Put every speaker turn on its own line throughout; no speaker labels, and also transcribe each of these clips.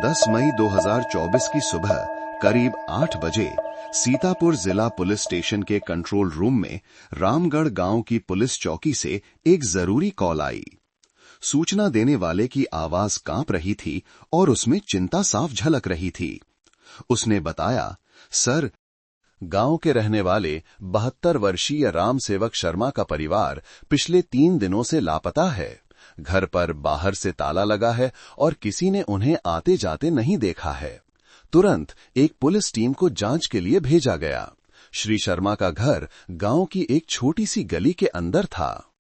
10 मई 2024 की सुबह करीब 8 बजे सीतापुर जिला पुलिस स्टेशन के कंट्रोल रूम में रामगढ़ गांव की पुलिस चौकी से एक जरूरी कॉल आई। सूचना देने वाले की आवाज कांप रही थी और उसमें चिंता साफ झलक रही थी। उसने बताया, सर, गांव के रहने वाले 72 वर्षीय राम सेवक शर्मा का परिवार पिछले 3 दिनों से लापता है। घर पर बाहर से ताला लगा है और किसी ने उन्हें आते जाते नहीं देखा है। तुरंत एक पुलिस टीम को जांच के लिए भेजा गया। श्री शर्मा का घर गांव की एक छोटी सी गली के अंदर था,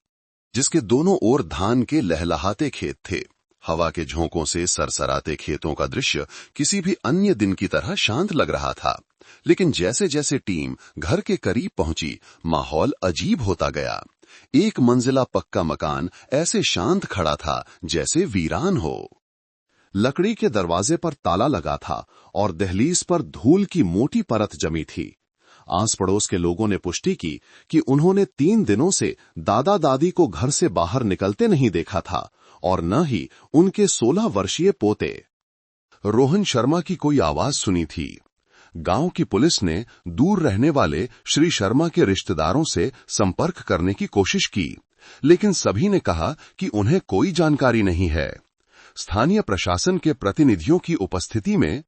जिसके दोनों ओर धान के लहलहाते खेत थे। हवा के झोंकों से सरसराते खेतों का दृश्य किसी भी अन्य दिन की तरह शांत लग रहा था, लेकिन जैसे जैसे टीम घर के करीब पहुंची, माहौल अजीब होता गया। एक मंजिला पक्का मकान ऐसे शांत खड़ा था जैसे वीरान हो। लकड़ी के दरवाजे पर ताला लगा था और दहलीज पर धूल की मोटी परत जमी थी। आस पड़ोस के लोगों ने पुष्टि की कि उन्होंने 3 दिनों से दादा दादी को घर से बाहर निकलते नहीं देखा था और न ही उनके 16 वर्षीय पोते रोहन शर्मा की कोई आवाज सुनी थी। गांव की पुलिस ने दूर रहने वाले श्री शर्मा के रिश्तेदारों से संपर्क करने की कोशिश की, लेकिन सभी ने कहा कि उन्हें कोई जानकारी नहीं है। स्थानीय प्रशासन के प्रतिनिधियों की उपस्थिति में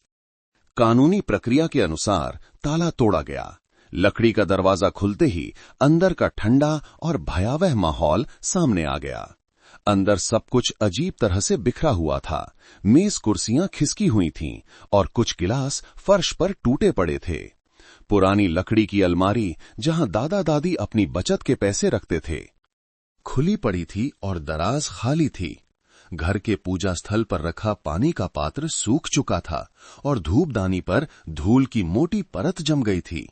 कानूनी प्रक्रिया के अनुसार ताला तोड़ा गया। लकड़ी का दरवाजा खुलते ही अंदर का ठंडा और भयावह माहौल सामने आ गया। अंदर सब कुछ अजीब तरह से बिखरा हुआ था। मेज कुर्सियां खिसकी हुई थीं और कुछ गिलास फर्श पर टूटे पड़े थे। पुरानी लकड़ी की अलमारी, जहां दादा दादी अपनी बचत के पैसे रखते थे, खुली पड़ी थी और दराज खाली थी। घर के पूजा स्थल पर रखा पानी का पात्र सूख चुका था और धूपदानी पर धूल की मोटी परत जम गई थी।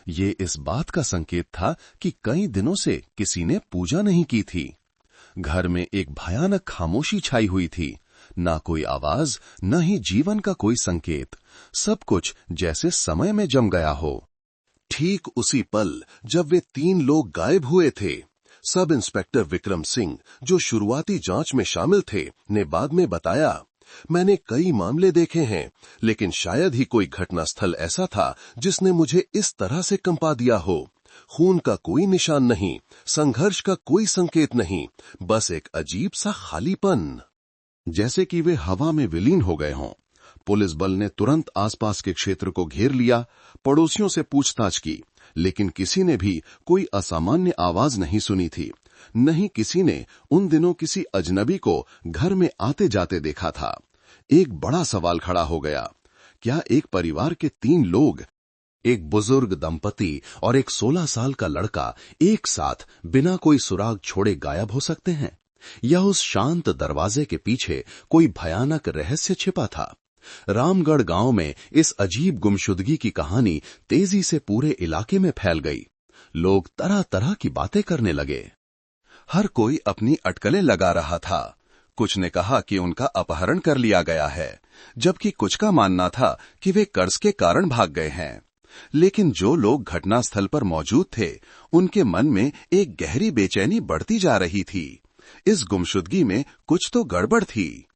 ये इस बात का संकेत था कि कई दिनों से किसी ने पूजा नहीं की थी। घर में एक भयानक खामोशी छाई हुई थी, ना कोई आवाज, न ही जीवन का कोई संकेत। सब कुछ जैसे समय में जम गया हो। ठीक उसी पल जब वे 3 लोग गायब हुए थे, सब इंस्पेक्टर विक्रम सिंह, जो शुरुआती जांच में शामिल थे, ने बाद में बताया, मैंने कई मामले देखे हैं, लेकिन शायद ही कोई घटनास्थल ऐसा था जिसने मुझे इस तरह से कंपा दिया हो। खून का कोई निशान नहीं, संघर्ष का कोई संकेत नहीं, बस एक अजीब सा खालीपन, जैसे कि वे हवा में विलीन हो गए हों। पुलिस बल ने तुरंत आसपास के क्षेत्र को घेर लिया, पड़ोसियों से पूछताछ की, लेकिन किसी ने भी कोई असामान्य आवाज नहीं सुनी थी। न ही किसी ने उन दिनों किसी अजनबी को घर में आते जाते देखा था। एक बड़ा सवाल खड़ा हो गया, क्या एक परिवार के 3 लोग, एक बुजुर्ग दंपति और एक 16 साल का लड़का, एक साथ बिना कोई सुराग छोड़े गायब हो सकते हैं? या उस शांत दरवाजे के पीछे कोई भयानक रहस्य छिपा था? रामगढ़ गांव में इस अजीब गुमशुदगी की कहानी तेजी से पूरे इलाके में फैल गई। लोग तरह तरह की बातें करने लगे। हर कोई अपनी अटकलें लगा रहा था। कुछ ने कहा कि उनका अपहरण कर लिया गया है, जबकि कुछ का मानना था कि वे कर्ज के कारण भाग गए हैं। लेकिन जो लोग घटनास्थल पर मौजूद थे, उनके मन में एक गहरी बेचैनी बढ़ती जा रही थी। इस गुमशुदगी में कुछ तो गड़बड़ थी,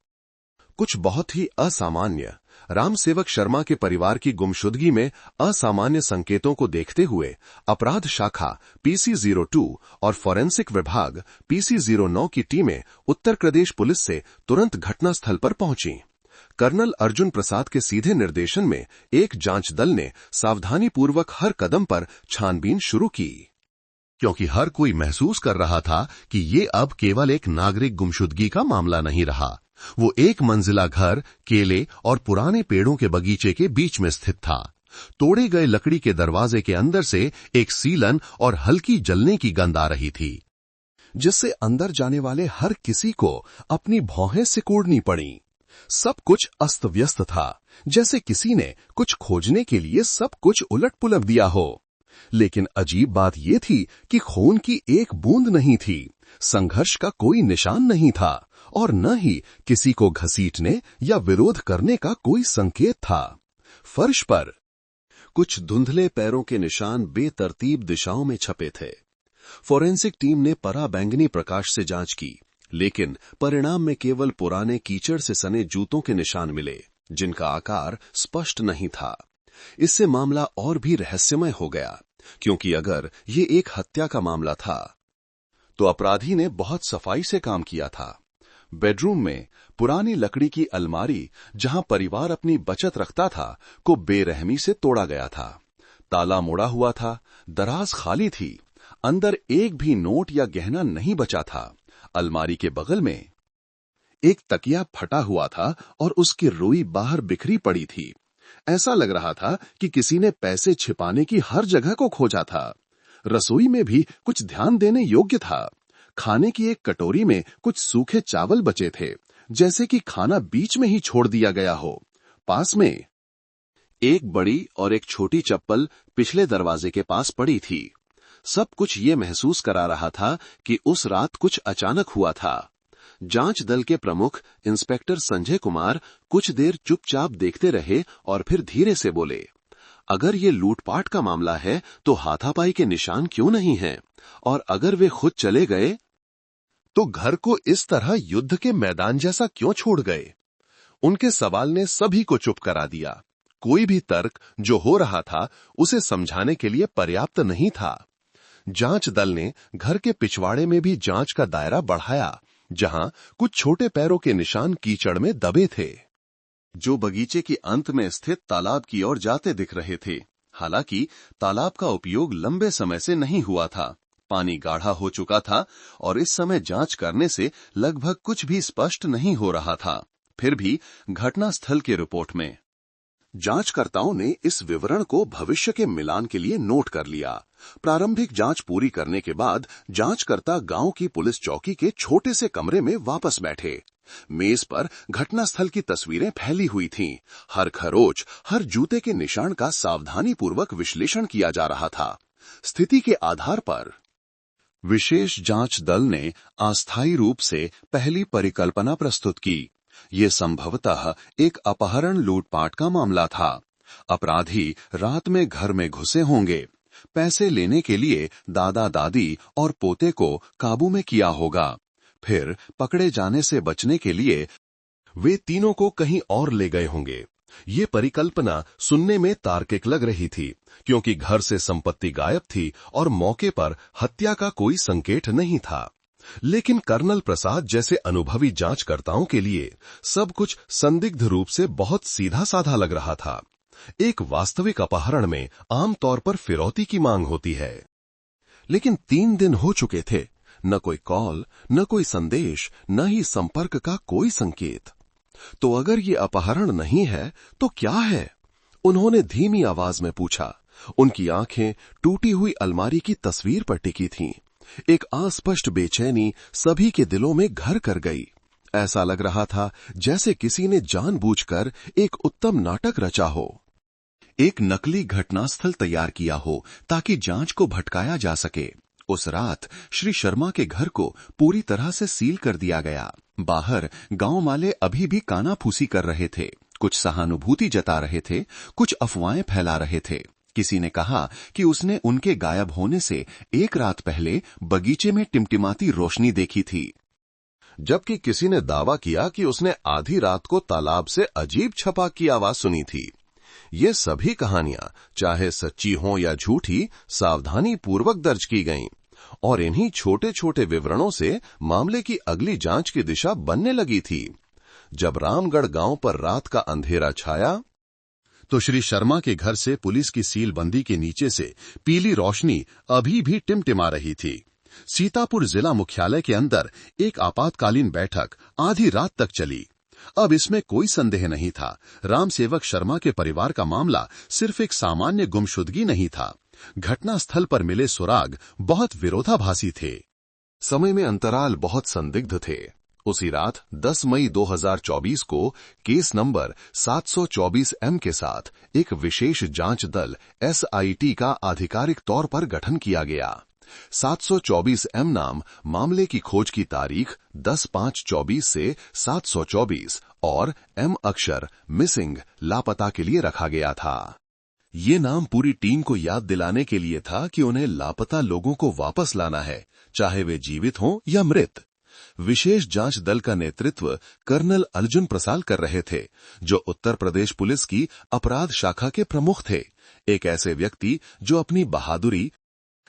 कुछ बहुत ही असामान्य। राम सेवक शर्मा के परिवार की गुमशुदगी में असामान्य संकेतों को देखते हुए अपराध शाखा PC02 और फोरेंसिक विभाग PC09 की टीमें उत्तर प्रदेश पुलिस से तुरंत घटनास्थल पर पहुंची। कर्नल अर्जुन प्रसाद के सीधे निर्देशन में एक जांच दल ने सावधानीपूर्वक हर कदम पर छानबीन शुरू की, क्योंकि हर कोई महसूस कर रहा था कि ये अब केवल एक नागरिक गुमशुदगी का मामला नहीं रहा। वो एक मंजिला घर, केले और पुराने पेड़ों के बगीचे के बीच में स्थित था। तोड़े गए लकड़ी के दरवाजे के अंदर से एक सीलन और हल्की जलने की गंध आ रही थी, जिससे अंदर जाने वाले हर किसी को अपनी भौहें सिकोड़नी पड़ी। सब कुछ अस्त व्यस्त था, जैसे किसी ने कुछ खोजने के लिए सब कुछ उलट पुलट दिया हो। लेकिन अजीब बात यह थी कि खून की एक बूंद नहीं थी, संघर्ष का कोई निशान नहीं था और न ही किसी को घसीटने या विरोध करने का कोई संकेत था। फर्श पर कुछ धुंधले पैरों के निशान बेतरतीब दिशाओं में छपे थे। फोरेंसिक टीम ने पराबैंगनी प्रकाश से जांच की, लेकिन परिणाम में केवल पुराने कीचड़ से सने जूतों के निशान मिले। जिनका आकार स्पष्ट नहीं था। इससे मामला और भी रहस्यमय हो गया, क्योंकि अगर ये एक हत्या का मामला था तो अपराधी ने बहुत सफाई से काम किया था। बेडरूम में पुरानी लकड़ी की अलमारी, जहां परिवार अपनी बचत रखता था, को बेरहमी से तोड़ा गया था। ताला मुड़ा हुआ था, दराज खाली थी, अंदर एक भी नोट या गहना नहीं बचा था। अलमारी के बगल में एक तकिया फटा हुआ था और उसकी रुई बाहर बिखरी पड़ी थी। ऐसा लग रहा था कि किसी ने पैसे छिपाने की हर जगह को खोजा था। रसोई में भी कुछ ध्यान देने योग्य था। खाने की एक कटोरी में कुछ सूखे चावल बचे थे, जैसे कि खाना बीच में ही छोड़ दिया गया हो। पास में एक बड़ी और एक छोटी चप्पल पिछले दरवाजे के पास पड़ी थी। सब कुछ ये महसूस करा रहा था कि उस रात कुछ अचानक हुआ था। जांच दल के प्रमुख इंस्पेक्टर संजय कुमार कुछ देर चुपचाप देखते रहे और फिर धीरे से बोले, अगर ये लूटपाट का मामला है तो हाथापाई के निशान क्यों नहीं हैं? और अगर वे खुद चले गए तो घर को इस तरह युद्ध के मैदान जैसा क्यों छोड़ गए? उनके सवाल ने सभी को चुप करा दिया। कोई भी तर्क जो हो रहा था उसे समझाने के लिए पर्याप्त नहीं था। जांच दल ने घर के पिछवाड़े में भी जांच का दायरा बढ़ाया, जहां कुछ छोटे पैरों के निशान कीचड़ में दबे थे, जो बगीचे के अंत में स्थित तालाब की ओर जाते दिख रहे थे। हालांकि तालाब का उपयोग लंबे समय से नहीं हुआ था। पानी गाढ़ा हो चुका था और इस समय जांच करने से लगभग कुछ भी स्पष्ट नहीं हो रहा था। फिर भी घटनास्थल की रिपोर्ट में जांचकर्ताओं ने इस विवरण को भविष्य के मिलान के लिए नोट कर लिया। प्रारंभिक जांच पूरी करने के बाद जांचकर्ता गांव की पुलिस चौकी के छोटे से कमरे में वापस बैठे। मेज पर घटनास्थल की तस्वीरें फैली हुई थीं। हर खरोच, हर जूते के निशान का सावधानीपूर्वक विश्लेषण किया जा रहा था। स्थिति के आधार पर विशेष जांच दल ने अस्थायी रूप से पहली परिकल्पना प्रस्तुत की। ये संभवतः एक अपहरण लूटपाट का मामला था। अपराधी रात में घर में घुसे होंगे। पैसे लेने के लिए दादा दादी और पोते को काबू में किया होगा। फिर पकड़े जाने से बचने के लिए वे तीनों को कहीं और ले गए होंगे। ये परिकल्पना सुनने में तार्किक लग रही थी, क्योंकि घर से संपत्ति गायब थी और मौके पर हत्या का कोई संकेत नहीं था। लेकिन कर्नल प्रसाद जैसे अनुभवी जांचकर्ताओं के लिए सब कुछ संदिग्ध रूप से बहुत सीधा साधा लग रहा था। एक वास्तविक अपहरण में आमतौर पर फिरौती की मांग होती है, लेकिन 3 दिन हो चुके थे, न कोई कॉल, न कोई संदेश, न ही संपर्क का कोई संकेत। तो अगर ये अपहरण नहीं है तो क्या है? उन्होंने धीमी आवाज में पूछा। उनकी आंखें टूटी हुई अलमारी की तस्वीर पर टिकी थीं। एक अस्पष्ट बेचैनी सभी के दिलों में घर कर गई। ऐसा लग रहा था जैसे किसी ने जानबूझकर एक उत्तम नाटक रचा हो, एक नकली घटनास्थल तैयार किया हो ताकि जांच को भटकाया जा सके। उस रात श्री शर्मा के घर को पूरी तरह से सील कर दिया गया। बाहर गांव वाले अभी भी कानाफूसी कर रहे थे, कुछ सहानुभूति जता रहे थे, कुछ अफवाहें फैला रहे थे। किसी ने कहा कि उसने उनके गायब होने से एक रात पहले बगीचे में टिमटिमाती रोशनी देखी थी, जबकि किसी ने दावा किया कि उसने आधी रात को तालाब से अजीब छपाक की आवाज सुनी थी। ये सभी कहानियां, चाहे सच्ची हों या झूठी, सावधानी पूर्वक दर्ज की गईं और इन्हीं छोटे छोटे विवरणों से मामले की अगली जांच की दिशा बनने लगी थी। जब रामगढ़ गांव पर रात का अंधेरा छाया तो श्री शर्मा के घर से पुलिस की सीलबंदी के नीचे से पीली रोशनी अभी भी टिमटिमा रही थी। सीतापुर जिला मुख्यालय के अंदर एक आपातकालीन बैठक आधी रात तक चली। अब इसमें कोई संदेह नहीं था, रामसेवक शर्मा के परिवार का मामला सिर्फ एक सामान्य गुमशुदगी नहीं था। घटनास्थल पर मिले सुराग बहुत विरोधाभासी थे। समय में अंतराल बहुत संदिग्ध थे। उसी रात 10 मई 2024 को केस नंबर 724M के साथ एक विशेष जांच दल SIT का आधिकारिक तौर पर गठन किया गया। 724M नाम मामले की खोज की तारीख 10/5/24 से 724 और M अक्षर मिसिंग लापता के लिए रखा गया था। ये नाम पूरी टीम को याद दिलाने के लिए था कि उन्हें लापता लोगों को वापस लाना है, चाहे वे जीवित हों या मृत। विशेष जांच दल का नेतृत्व कर्नल अर्जुन प्रसाद कर रहे थे, जो उत्तर प्रदेश पुलिस की अपराध शाखा के प्रमुख थे। एक ऐसे व्यक्ति जो अपनी बहादुरी,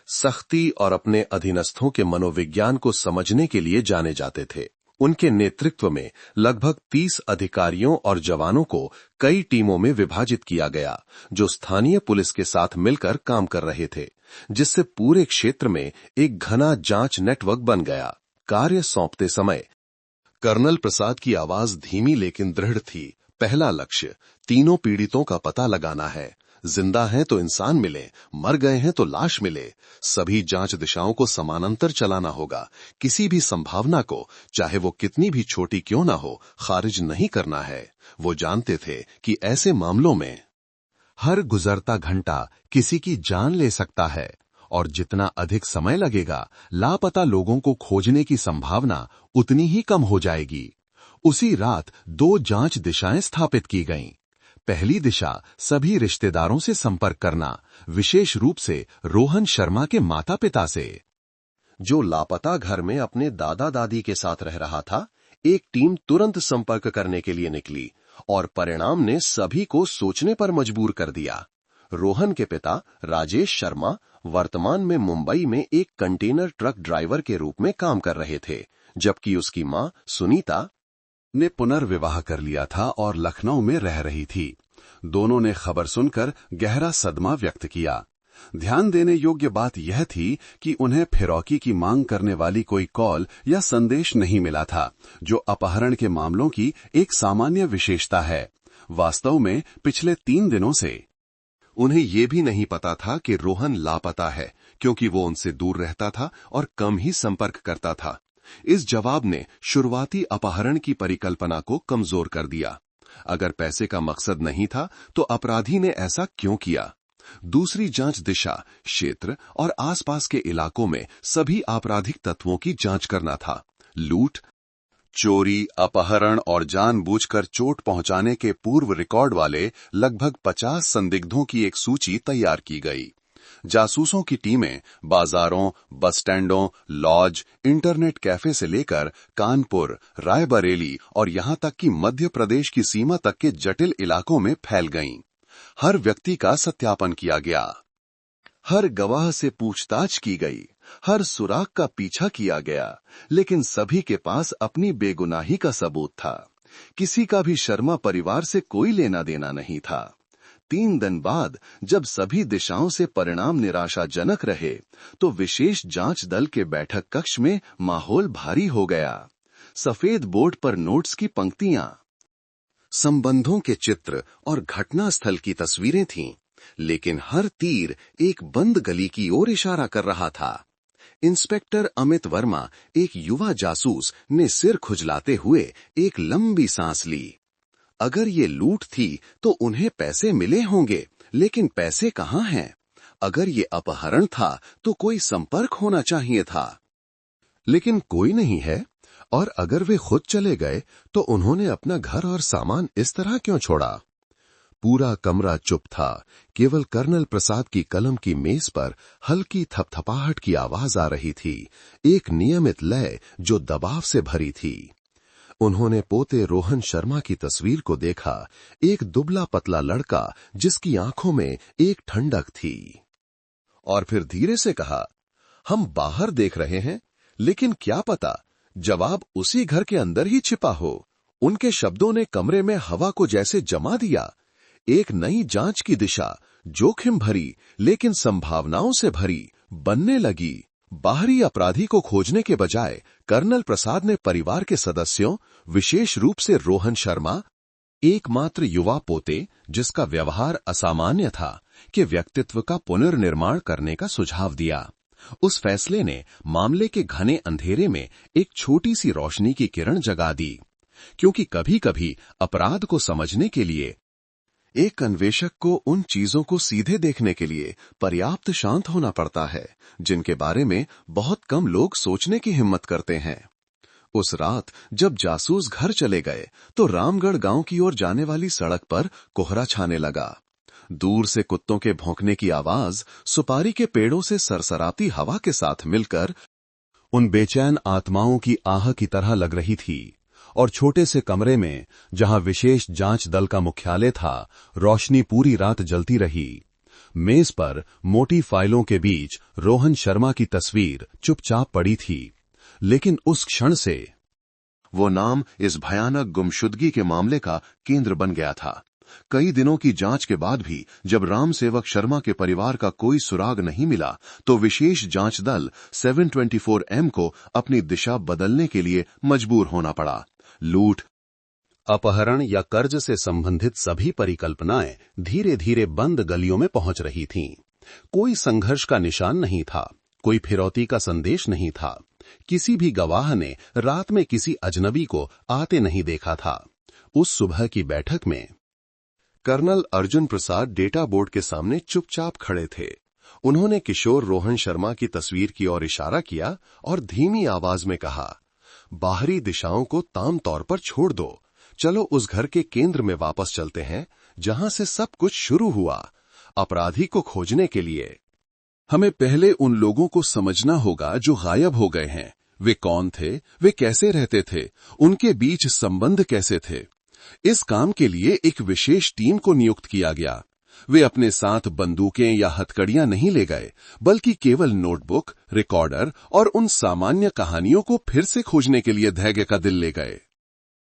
सख्ती और अपने अधीनस्थों के मनोविज्ञान को समझने के लिए जाने जाते थे। उनके नेतृत्व में लगभग 30 अधिकारियों और जवानों को कई टीमों में विभाजित किया गया, जो स्थानीय पुलिस के साथ मिलकर काम कर रहे थे, जिससे पूरे क्षेत्र में एक घना जांच नेटवर्क बन गया। कार्य सौंपते समय कर्नल प्रसाद की आवाज धीमी लेकिन दृढ़ थी। पहला लक्ष्य तीनों पीड़ितों का पता लगाना है। जिंदा हैं तो इंसान मिले, मर गए हैं तो लाश मिले। सभी जांच दिशाओं को समानांतर चलाना होगा। किसी भी संभावना को, चाहे वो कितनी भी छोटी क्यों ना हो, खारिज नहीं करना है। वो जानते थे कि ऐसे मामलों में हर गुजरता घंटा किसी की जान ले सकता है और जितना अधिक समय लगेगा, लापता लोगों को खोजने की संभावना उतनी ही कम हो जाएगी। उसी रात 2 जांच दिशाएं स्थापित की गईं। पहली दिशा सभी रिश्तेदारों से संपर्क करना, विशेष रूप से रोहन शर्मा के माता पिता से, जो लापता घर में अपने दादा दादी के साथ रह रहा था। एक टीम तुरंत संपर्क करने के लिए निकली और परिणाम ने सभी को सोचने पर मजबूर कर दिया। रोहन के पिता राजेश शर्मा वर्तमान में मुंबई में एक कंटेनर ट्रक ड्राइवर के रूप में काम कर रहे थे, जबकि उसकी मां सुनीता ने पुनर्विवाह कर लिया था और लखनऊ में रह रही थी। दोनों ने खबर सुनकर गहरा सदमा व्यक्त किया। ध्यान देने योग्य बात यह थी कि उन्हें फिरौकी की मांग करने वाली कोई कॉल या संदेश नहीं मिला था, जो अपहरण के मामलों की एक सामान्य विशेषता है। वास्तव में पिछले 3 दिनों से उन्हें यह भी नहीं पता था कि रोहन लापता है, क्योंकि वो उनसे दूर रहता था और कम ही संपर्क करता था। इस जवाब ने शुरुआती अपहरण की परिकल्पना को कमजोर कर दिया। अगर पैसे का मकसद नहीं था, तो अपराधी ने ऐसा क्यों किया? दूसरी जांच दिशा क्षेत्र और आसपास के इलाकों में सभी आपराधिक तत्वों की जांच करना था। लूट, चोरी, अपहरण और जानबूझकर चोट पहुंचाने के पूर्व रिकॉर्ड वाले लगभग 50 संदिग्धों की एक सूची तैयार की गई। जासूसों की टीमें बाजारों, बस स्टैंडों, लॉज, इंटरनेट कैफे से लेकर कानपुर, रायबरेली और यहां तक कि मध्य प्रदेश की सीमा तक के जटिल इलाकों में फैल गईं। हर व्यक्ति का सत्यापन किया गया, हर गवाह से पूछताछ की गई, हर सुराग का पीछा किया गया, लेकिन सभी के पास अपनी बेगुनाही का सबूत था। किसी का भी शर्मा परिवार से कोई लेना देना नहीं था। 3 दिन बाद जब सभी दिशाओं से परिणाम निराशाजनक रहे, तो विशेष जांच दल के बैठक कक्ष में माहौल भारी हो गया। सफेद बोर्ड पर नोट्स की पंक्तियां, संबंधों के चित्र और घटनास्थल की तस्वीरें थीं, लेकिन हर तीर एक बंद गली की ओर इशारा कर रहा था। इंस्पेक्टर अमित वर्मा, एक युवा जासूस, ने सिर खुजलाते हुए एक लंबी सांस ली। अगर ये लूट थी तो उन्हें पैसे मिले होंगे, लेकिन पैसे कहाँ हैं? अगर ये अपहरण था तो कोई संपर्क होना चाहिए था, लेकिन कोई नहीं है। और अगर वे खुद चले गए तो उन्होंने अपना घर और सामान इस तरह क्यों छोड़ा? पूरा कमरा चुप था। केवल कर्नल प्रसाद की कलम की मेज पर हल्की थपथपाहट की आवाज आ रही थी, एक नियमित लय जो दबाव से भरी थी। उन्होंने पोते रोहन शर्मा की तस्वीर को देखा, एक दुबला पतला लड़का जिसकी आंखों में एक ठंडक थी। और फिर धीरे से कहा, हम बाहर देख रहे हैं, लेकिन क्या पता जवाब उसी घर के अंदर ही छिपा हो। उनके शब्दों ने कमरे में हवा को जैसे जमा दिया। एक नई जांच की दिशा, जोखिम भरी लेकिन संभावनाओं से भरी, बनने लगी। बाहरी अपराधी को खोजने के बजाय कर्नल प्रसाद ने परिवार के सदस्यों, विशेष रूप से रोहन शर्मा, एकमात्र युवा पोते जिसका व्यवहार असामान्य था, के व्यक्तित्व का पुनर्निर्माण करने का सुझाव दिया। उस फैसले ने मामले के घने अंधेरे में एक छोटी सी रोशनी की किरण जगा दी, क्योंकि कभी-कभी अपराध को समझने के लिए एक अन्वेषक को उन चीजों को सीधे देखने के लिए पर्याप्त शांत होना पड़ता है, जिनके बारे में बहुत कम लोग सोचने की हिम्मत करते हैं। उस रात जब जासूस घर चले गए, तो रामगढ़ गांव की ओर जाने वाली सड़क पर कोहरा छाने लगा। दूर से कुत्तों के भौंकने की आवाज सुपारी के पेड़ों से सरसराती हवा के साथ मिलकर उन बेचैन आत्माओं की आह की तरह लग रही थी, और छोटे से कमरे में जहां विशेष जांच दल का मुख्यालय था, रोशनी पूरी रात जलती रही। मेज पर मोटी फाइलों के बीच रोहन शर्मा की तस्वीर चुपचाप पड़ी थी, लेकिन उस क्षण से वो नाम इस भयानक गुमशुदगी के मामले का केंद्र बन गया था। कई दिनों की जांच के बाद भी जब राम सेवक शर्मा के परिवार का कोई सुराग नहीं मिला, तो विशेष जांच दल 724M को अपनी दिशा बदलने के लिए मजबूर होना पड़ा। लूट, अपहरण या कर्ज से संबंधित सभी परिकल्पनाएं धीरे धीरे बंद गलियों में पहुंच रही थीं। कोई संघर्ष का निशान नहीं था, कोई फिरौती का संदेश नहीं था, किसी भी गवाह ने रात में किसी अजनबी को आते नहीं देखा था। उस सुबह की बैठक में colonel Arjun Prasad data board के सामने चुपचाप खड़े थे। उन्होंने किशोर रोहन शर्मा की तस्वीर की ओर इशारा किया और धीमी आवाज में कहा, बाहरी दिशाओं को ताम तौर पर छोड़ दो, चलो उस घर के केंद्र में वापस चलते हैं जहां से सब कुछ शुरू हुआ, अपराधी को खोजने के लिए। हमें पहले उन लोगों को समझना होगा जो गायब हो गए हैं। वे कौन थे, वे कैसे रहते थे, उनके बीच संबंध कैसे थे। इस काम के लिए एक विशेष टीम को नियुक्त किया गया। वे अपने साथ बंदूकें या हथकड़ियां नहीं ले गए, बल्कि केवल नोटबुक, रिकॉर्डर और उन सामान्य कहानियों को फिर से खोजने के लिए धैर्य का दिल ले गए,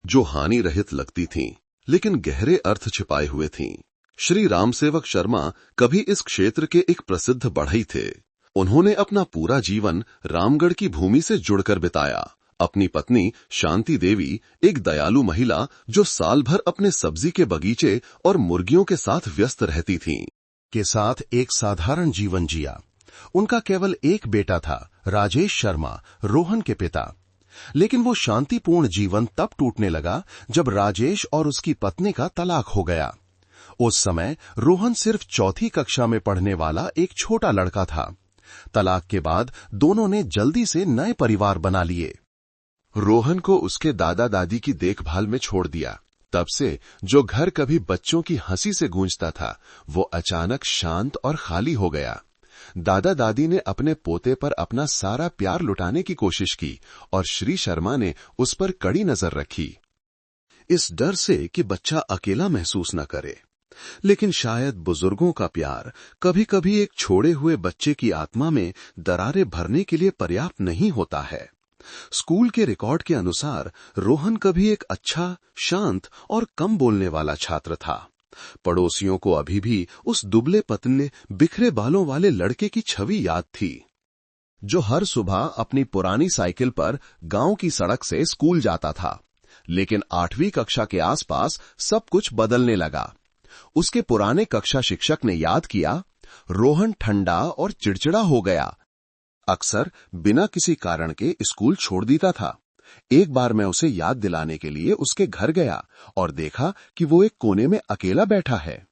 जो हानि रहित लगती थीं, लेकिन गहरे अर्थ छिपाए हुए थीं। श्री रामसेवक शर्मा कभी इस क्षेत्र के एक प्रसिद्ध बढ़ई थे। उन्होंने अपना पूरा जीवन रामगढ़ की भूमि से जुड़कर बिताया। अपनी पत्नी शांति देवी एक दयालु महिला जो साल भर अपने सब्जी के बगीचे और मुर्गियों के साथ व्यस्त रहती थीं, के साथ एक साधारण जीवन जिया। उनका केवल एक बेटा था, राजेश शर्मा, रोहन के पिता। लेकिन वो शांतिपूर्ण जीवन तब टूटने लगा जब राजेश और उसकी पत्नी का तलाक हो गया। उस समय रोहन सिर्फ चौथी कक्षा में पढ़ने वाला एक छोटा लड़का था। तलाक के बाद दोनों ने जल्दी से नए परिवार बना लिए। रोहन को उसके दादा दादी की देखभाल में छोड़ दिया। तब से जो घर कभी बच्चों की हंसी से गूंजता था, वो अचानक शांत और खाली हो गया। दादा दादी ने अपने पोते पर अपना सारा प्यार लुटाने की कोशिश की और श्री शर्मा ने उस पर कड़ी नजर रखी, इस डर से कि बच्चा अकेला महसूस न करे। लेकिन शायद बुजुर्गों का प्यार कभी कभी एक छोड़े हुए बच्चे की आत्मा में दरारें भरने के लिए पर्याप्त नहीं होता है। स्कूल के रिकॉर्ड के अनुसार रोहन कभी एक अच्छा, शांत और कम बोलने वाला छात्र था। पड़ोसियों को अभी भी उस दुबले पतले बिखरे बालों वाले लड़के की छवि याद थी, जो हर सुबह अपनी पुरानी साइकिल पर गांव की सड़क से स्कूल जाता था। लेकिन 8वीं कक्षा के आसपास सब कुछ बदलने लगा। उसके पुराने कक्षा शिक्षक ने याद किया, रोहन ठंडा और चिड़चिड़ा हो गया। अक्सर बिना किसी कारण के स्कूल छोड़ देता था। एक बार मैं उसे याद दिलाने के लिए उसके घर गया और देखा कि वो एक कोने में अकेला बैठा है,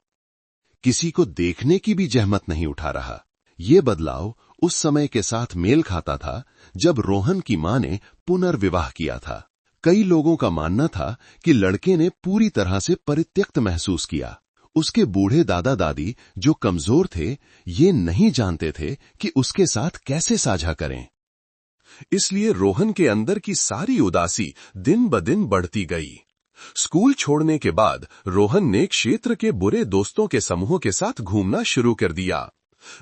किसी को देखने की भी जहमत नहीं उठा रहा। ये बदलाव उस समय के साथ मेल खाता था जब रोहन की मां ने पुनर्विवाह किया था। कई लोगों का मानना था कि लड़के ने पूरी तरह से परित्यक्त महसूस किया। उसके बूढ़े दादा दादी, जो कमजोर थे, ये नहीं जानते थे कि उसके साथ कैसे साझा करें। इसलिए रोहन के अंदर की सारी उदासी दिन ब दिन बढ़ती गई। स्कूल छोड़ने के बाद रोहन ने क्षेत्र के बुरे दोस्तों के समूह के साथ घूमना शुरू कर दिया।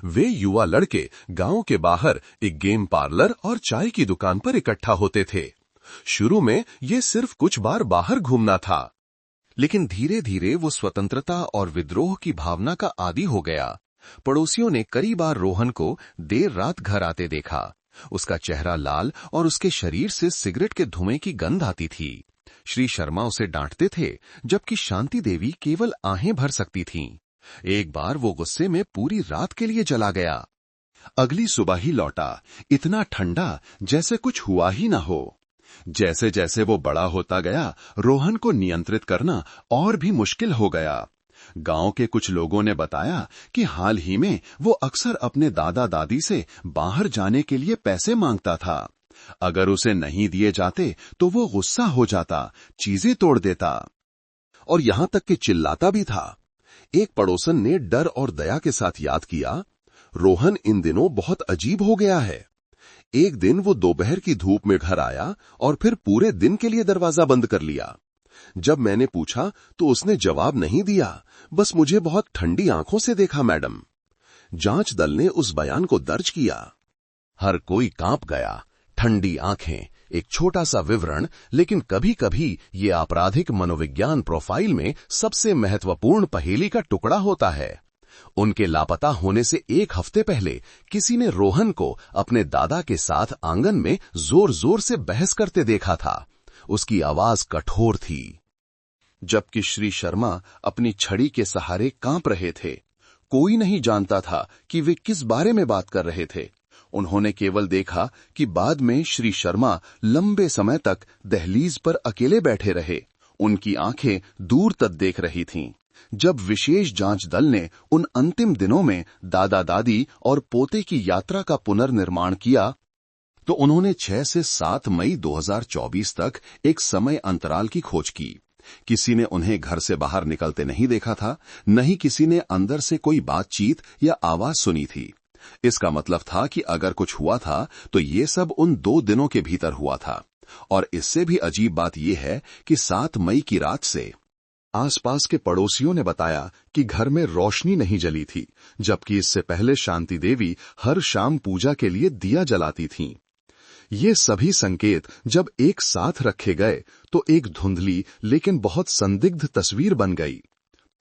वे युवा लड़के गांव के बाहर एक गेम पार्लर और चाय की दुकान पर इकट्ठा होते थे। शुरू में ये सिर्फ कुछ बार बाहर घूमना था, लेकिन धीरे धीरे वो स्वतंत्रता और विद्रोह की भावना का आदी हो गया। पड़ोसियों ने कई बार रोहन को देर रात घर आते देखा। उसका चेहरा लाल और उसके शरीर से सिगरेट के धुएं की गंध आती थी। श्री शर्मा उसे डांटते थे, जबकि शांति देवी केवल आहें भर सकती थीं। एक बार वो गुस्से में पूरी रात के लिए चला गया। अगली सुबह ही लौटा, इतना ठंडा जैसे कुछ हुआ ही ना हो। जैसे जैसे वो बड़ा होता गया, रोहन को नियंत्रित करना और भी मुश्किल हो गया। गांव के कुछ लोगों ने बताया कि हाल ही में वो अक्सर अपने दादा दादी से बाहर जाने के लिए पैसे मांगता था। अगर उसे नहीं दिए जाते तो वो गुस्सा हो जाता, चीजें तोड़ देता और यहां तक कि चिल्लाता भी था। एक पड़ोसन ने डर और दया के साथ याद किया, रोहन इन दिनों बहुत अजीब हो गया है। एक दिन वो दोपहर की धूप में घर आया और फिर पूरे दिन के लिए दरवाजा बंद कर लिया। जब मैंने पूछा तो उसने जवाब नहीं दिया, बस मुझे बहुत ठंडी आंखों से देखा मैडम। जांच दल ने उस बयान को दर्ज किया। हर कोई कांप गया। ठंडी आंखें, एक छोटा सा विवरण, लेकिन कभी कभी ये आपराधिक मनोविज्ञान प्रोफाइल में सबसे महत्वपूर्ण पहेली का टुकड़ा होता है। उनके लापता होने से एक हफ्ते पहले किसी ने रोहन को अपने दादा के साथ आंगन में जोर जोर से बहस करते देखा था। उसकी आवाज कठोर थी, जबकि श्री शर्मा अपनी छड़ी के सहारे कांप रहे थे। कोई नहीं जानता था कि वे किस बारे में बात कर रहे थे। उन्होंने केवल देखा कि बाद में श्री शर्मा लंबे समय तक दहलीज पर अकेले बैठे रहे। उनकी आंखें दूर तक देख रही थीं। जब विशेष जांच दल ने उन अंतिम दिनों में दादा दादी और पोते की यात्रा का पुनर्निर्माण किया, तो उन्होंने 6 से 7 मई 2024 तक एक समय अंतराल की खोज की। किसी ने उन्हें घर से बाहर निकलते नहीं देखा था, न ही किसी ने अंदर से कोई बातचीत या आवाज सुनी थी। इसका मतलब था कि अगर कुछ हुआ था तो ये सब उन 2 दिनों के भीतर हुआ था। और इससे भी अजीब बात यह है कि 7 मई की रात से आसपास के पड़ोसियों ने बताया कि घर में रोशनी नहीं जली थी, जबकि इससे पहले शांति देवी हर शाम पूजा के लिए दिया जलाती थीं। ये सभी संकेत जब एक साथ रखे गए तो एक धुंधली लेकिन बहुत संदिग्ध तस्वीर बन गई।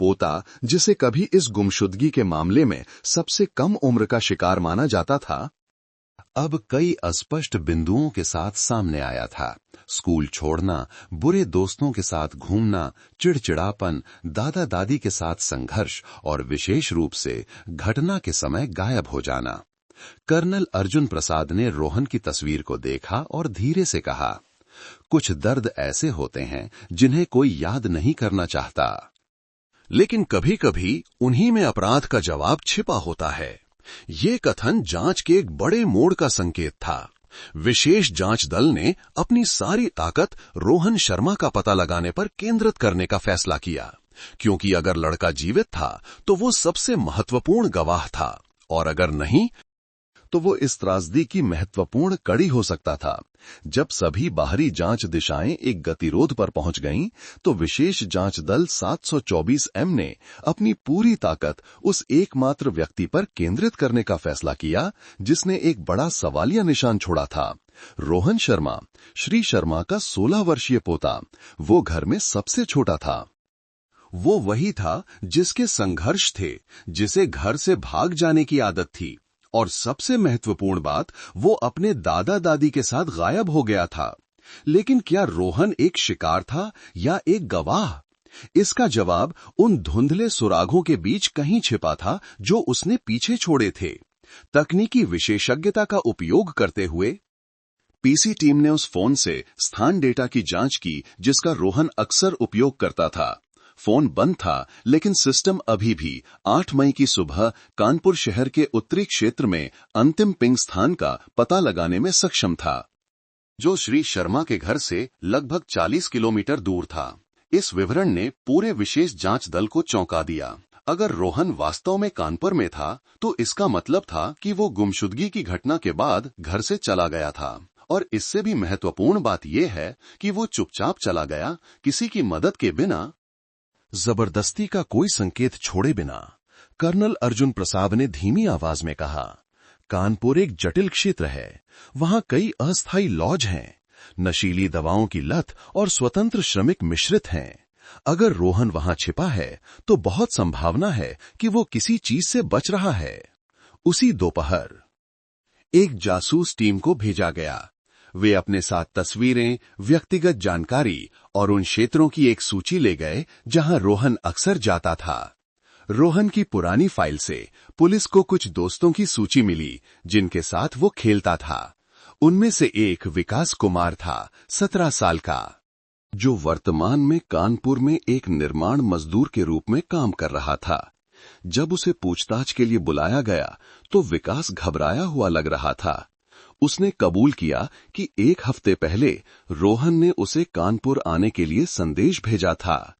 पोता, जिसे कभी इस गुमशुदगी के मामले में सबसे कम उम्र का शिकार माना जाता था, अब कई अस्पष्ट बिंदुओं के साथ सामने आया था। स्कूल छोड़ना, बुरे दोस्तों के साथ घूमना, चिड़चिड़ापन, दादा दादी के साथ संघर्ष और विशेष रूप से घटना के समय गायब हो जाना। कर्नल अर्जुन प्रसाद ने रोहन की तस्वीर को देखा और धीरे से कहा, कुछ दर्द ऐसे होते हैं जिन्हें कोई याद नहीं करना चाहता, लेकिन कभी कभी उन्हीं में अपराध का जवाब छिपा होता है। ये कथन जांच के एक बड़े मोड़ का संकेत था। विशेष जांच दल ने अपनी सारी ताकत रोहन शर्मा का पता लगाने पर केंद्रित करने का फैसला किया, क्योंकि अगर लड़का जीवित था तो वो सबसे महत्वपूर्ण गवाह था, और अगर नहीं तो वो इस त्रासदी की महत्वपूर्ण कड़ी हो सकता था। जब सभी बाहरी जांच दिशाएं एक गतिरोध पर पहुंच गईं, तो विशेष जांच दल 724M ने अपनी पूरी ताकत उस एकमात्र व्यक्ति पर केंद्रित करने का फैसला किया जिसने एक बड़ा सवालिया निशान छोड़ा था। रोहन शर्मा, श्री शर्मा का 16 वर्षीय पोता, वो घर में सबसे छोटा था। वो वही था जिसके संघर्ष थे, जिसे घर से भाग जाने की आदत थी, और सबसे महत्वपूर्ण बात, वो अपने दादा दादी के साथ गायब हो गया था। लेकिन क्या रोहन एक शिकार था या एक गवाह? इसका जवाब उन धुंधले सुरागों के बीच कहीं छिपा था जो उसने पीछे छोड़े थे। तकनीकी विशेषज्ञता का उपयोग करते हुए पीसी टीम ने उस फोन से स्थान डेटा की जांच की जिसका रोहन अक्सर उपयोग करता था। फोन बंद था, लेकिन सिस्टम अभी भी 8 मई की सुबह कानपुर शहर के उत्तरी क्षेत्र में अंतिम पिंग स्थान का पता लगाने में सक्षम था, जो श्री शर्मा के घर से लगभग 40 किलोमीटर दूर था। इस विवरण ने पूरे विशेष जांच दल को चौंका दिया। अगर रोहन वास्तव में कानपुर में था, तो इसका मतलब था कि वो गुमशुदगी की घटना के बाद घर से चला गया था। और इससे भी महत्वपूर्ण बात यह है कि वो चुपचाप चला गया, किसी की मदद के बिना, जबरदस्ती का कोई संकेत छोड़े बिना। कर्नल अर्जुन प्रसाद ने धीमी आवाज में कहा, कानपुर एक जटिल क्षेत्र है। वहां कई अस्थायी लॉज हैं, नशीली दवाओं की लत और स्वतंत्र श्रमिक मिश्रित हैं। अगर रोहन वहां छिपा है तो बहुत संभावना है कि वो किसी चीज से बच रहा है। उसी दोपहर एक जासूस टीम को भेजा गया। वे अपने साथ तस्वीरें, व्यक्तिगत जानकारी और उन क्षेत्रों की एक सूची ले गए जहां रोहन अक्सर जाता था। रोहन की पुरानी फाइल से पुलिस को कुछ दोस्तों की सूची मिली जिनके साथ वो खेलता था। उनमें से एक विकास कुमार था, 17 साल का, जो वर्तमान में कानपुर में एक निर्माण मजदूर के रूप में काम कर रहा था। जब उसे पूछताछ के लिए बुलाया गया तो विकास घबराया हुआ लग रहा था। उसने कबूल किया कि 1 हफ्ते पहले रोहन ने उसे कानपुर आने के लिए संदेश भेजा था,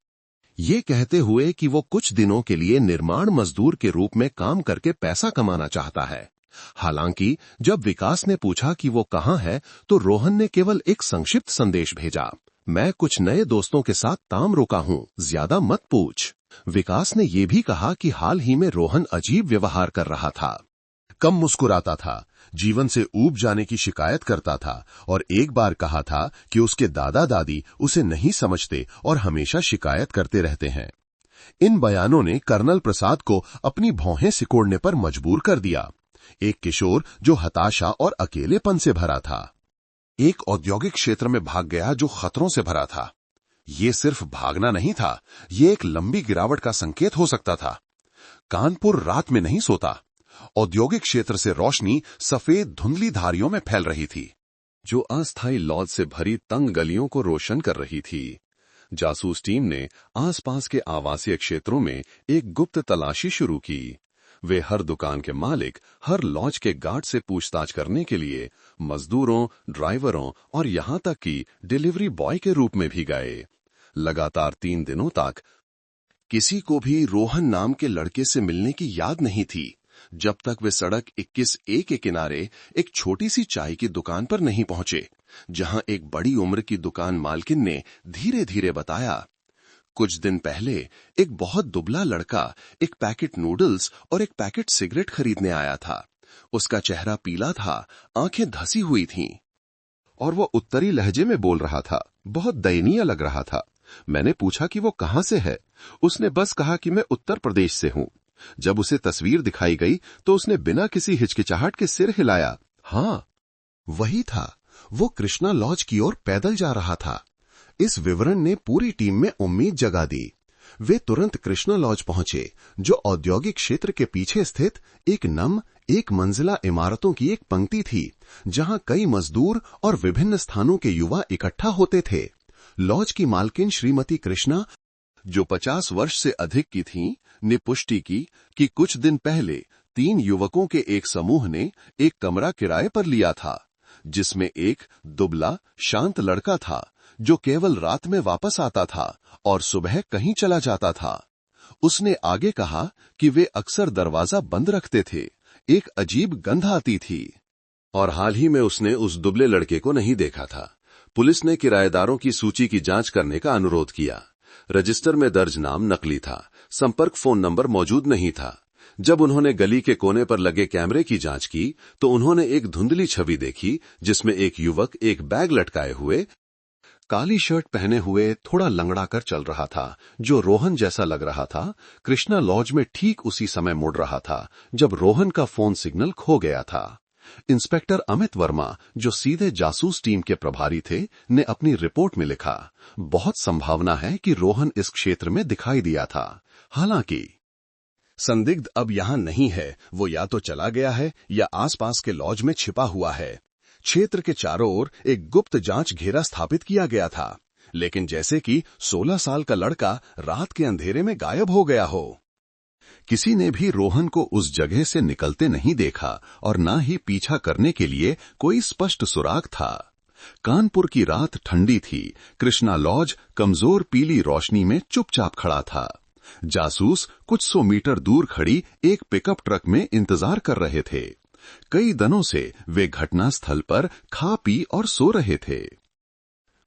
ये कहते हुए कि वो कुछ दिनों के लिए निर्माण मजदूर के रूप में काम करके पैसा कमाना चाहता है।
हालांकि जब विकास ने पूछा कि वो कहां है, तो रोहन ने केवल एक संक्षिप्त संदेश भेजा, मैं कुछ नए दोस्तों के साथ ताम रुका हूं, ज्यादा मत पूछ। विकास ने यह भी कहा कि हाल ही में रोहन अजीब व्यवहार कर रहा था, कम मुस्कुराता था, जीवन से ऊब जाने की शिकायत करता था और एक बार कहा था कि उसके दादा दादी उसे नहीं समझते और हमेशा शिकायत करते रहते हैं। इन बयानों ने कर्नल प्रसाद को अपनी भौहें सिकोड़ने पर मजबूर कर दिया। एक किशोर जो हताशा और अकेलेपन से भरा था, एक औद्योगिक क्षेत्र में भाग गया जो खतरों से भरा था। ये सिर्फ भागना नहीं था, ये एक लंबी गिरावट का संकेत हो सकता था। कानपुर रात में नहीं सोता। औद्योगिक क्षेत्र से रोशनी सफेद धुंधली धारियों में फैल रही थी, जो अस्थायी लॉज से भरी तंग गलियों को रोशन कर रही थी। जासूस टीम ने आसपास के आवासीय क्षेत्रों में एक गुप्त तलाशी शुरू की। वे हर दुकान के मालिक, हर लॉज के गार्ड से पूछताछ करने के लिए मजदूरों, ड्राइवरों और यहां तक कि डिलीवरी बॉय के रूप में भी गए। लगातार 3 दिनों तक किसी को भी रोहन नाम के लड़के से मिलने की याद नहीं थी, जब तक वे सड़क 21A के किनारे एक छोटी सी चाय की दुकान पर नहीं पहुंचे, जहां एक बड़ी उम्र की दुकान मालकिन ने धीरे धीरे बताया, कुछ दिन पहले एक बहुत दुबला लड़का एक पैकेट नूडल्स और एक पैकेट सिगरेट खरीदने आया था। उसका चेहरा पीला था, आंखें धसी हुई थीं और वो उत्तरी लहजे में बोल रहा था। बहुत दयनीय लग रहा था। मैंने पूछा कि वो कहां से है। उसने बस कहा कि मैं उत्तर प्रदेश से हूं। जब उसे तस्वीर दिखाई गई तो उसने बिना किसी हिचकिचाहट के सिर हिलाया। हाँ, वही था। वो कृष्णा लॉज की ओर पैदल जा रहा था। इस विवरण ने पूरी टीम में उम्मीद जगा दी। वे तुरंत कृष्णा लॉज पहुंचे, जो औद्योगिक क्षेत्र के पीछे स्थित एक मंजिला इमारतों की एक पंक्ति थी, जहां कई मजदूर और विभिन्न स्थानों के युवा इकट्ठा होते थे। लॉज की मालकिन श्रीमती कृष्णा, जो 50 वर्ष से अधिक की थीं, ने पुष्टि की कि कुछ दिन पहले 3 युवकों के एक समूह ने एक कमरा किराए पर लिया था, जिसमें एक दुबला, शांत लड़का था जो केवल रात में वापस आता था और सुबह कहीं चला जाता था। उसने आगे कहा कि वे अक्सर दरवाजा बंद रखते थे, एक अजीब गंध आती थी और हाल ही में उसने उस दुबले लड़के को नहीं देखा था। पुलिस ने किराएदारों की सूची की जांच करने का अनुरोध किया। रजिस्टर में दर्ज नाम नकली था, संपर्क फोन नंबर मौजूद नहीं था। जब उन्होंने गली के कोने पर लगे कैमरे की जांच की तो उन्होंने एक धुंधली छवि देखी, जिसमें एक युवक एक बैग लटकाए हुए, काली शर्ट पहने हुए थोड़ा लंगड़ा कर चल रहा था, जो रोहन जैसा लग रहा था। कृष्णा लॉज में ठीक उसी समय मुड़ रहा था जब रोहन का फोन सिग्नल खो गया था। इंस्पेक्टर अमित वर्मा, जो सीधे जासूस टीम के प्रभारी थे, ने अपनी रिपोर्ट में लिखा, बहुत संभावना है कि रोहन इस क्षेत्र में दिखाई दिया था। हालांकि संदिग्ध अब यहां नहीं है। वो या तो चला गया है या आसपास के लॉज में छिपा हुआ है। क्षेत्र के चारों ओर एक गुप्त जांच घेरा स्थापित किया गया था, लेकिन जैसे कि 16 साल का लड़का रात के अंधेरे में गायब हो गया हो। किसी ने भी रोहन को उस जगह से निकलते नहीं देखा और न ही पीछा करने के लिए कोई स्पष्ट सुराग था। कानपुर की रात ठंडी थी। कृष्णा लॉज कमजोर पीली रोशनी में चुपचाप खड़ा था। जासूस कुछ 100 मीटर दूर खड़ी एक पिकअप ट्रक में इंतजार कर रहे थे। कई दिनों से वे घटना स्थल पर खा पी और सो रहे थे,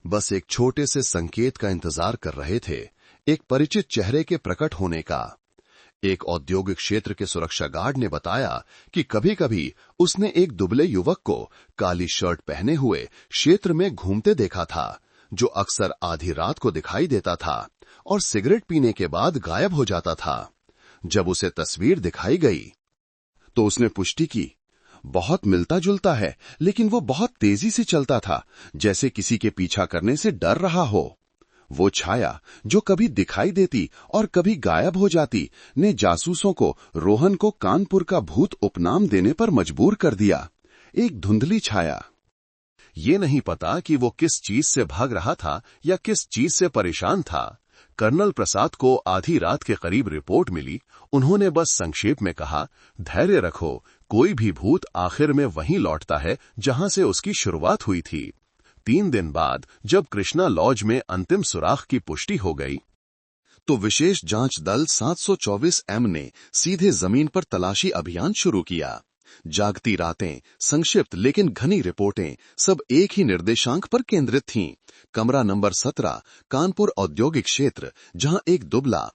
बस एक छोटे से संकेत का इंतजार कर रहे थे, एक परिचित चेहरे के प्रकट होने का। एक औद्योगिक क्षेत्र के सुरक्षा गार्ड ने बताया कि कभी-कभी उसने एक दुबले युवक को काली शर्ट पहने हुए क्षेत्र में घूमते देखा था, जो अक्सर आधी रात को दिखाई देता था और सिगरेट पीने के बाद गायब हो जाता था। जब उसे तस्वीर दिखाई गई तो उसने पुष्टि की, बहुत मिलता जुलता है, लेकिन वो बहुत तेजी से चलता था, जैसे किसी के पीछा करने से डर रहा हो। वो छाया जो कभी दिखाई देती और कभी गायब हो जाती, ने जासूसों को रोहन को कानपुर का भूत उपनाम देने पर मजबूर कर दिया। एक धुंधली छाया। ये नहीं पता कि वो किस चीज से भाग रहा था या किस चीज से परेशान था। कर्नल प्रसाद को आधी रात के करीब रिपोर्ट मिली। उन्होंने बस संक्षेप में कहा, धैर्य रखो, कोई भी भूत आखिर में वहीं लौटता है जहां से उसकी शुरुआत हुई थी। 3 दिन बाद जब कृष्णा लॉज में अंतिम सुराख की पुष्टि हो गई, तो विशेष जांच दल 724M ने सीधे जमीन पर तलाशी अभियान शुरू किया।
जागती रातें, संक्षिप्त लेकिन घनी रिपोर्टें, सब एक ही निर्देशांक पर केंद्रित थीं। कमरा नंबर 17, कानपुर औद्योगिक क्षेत्र, जहां एक दुबला,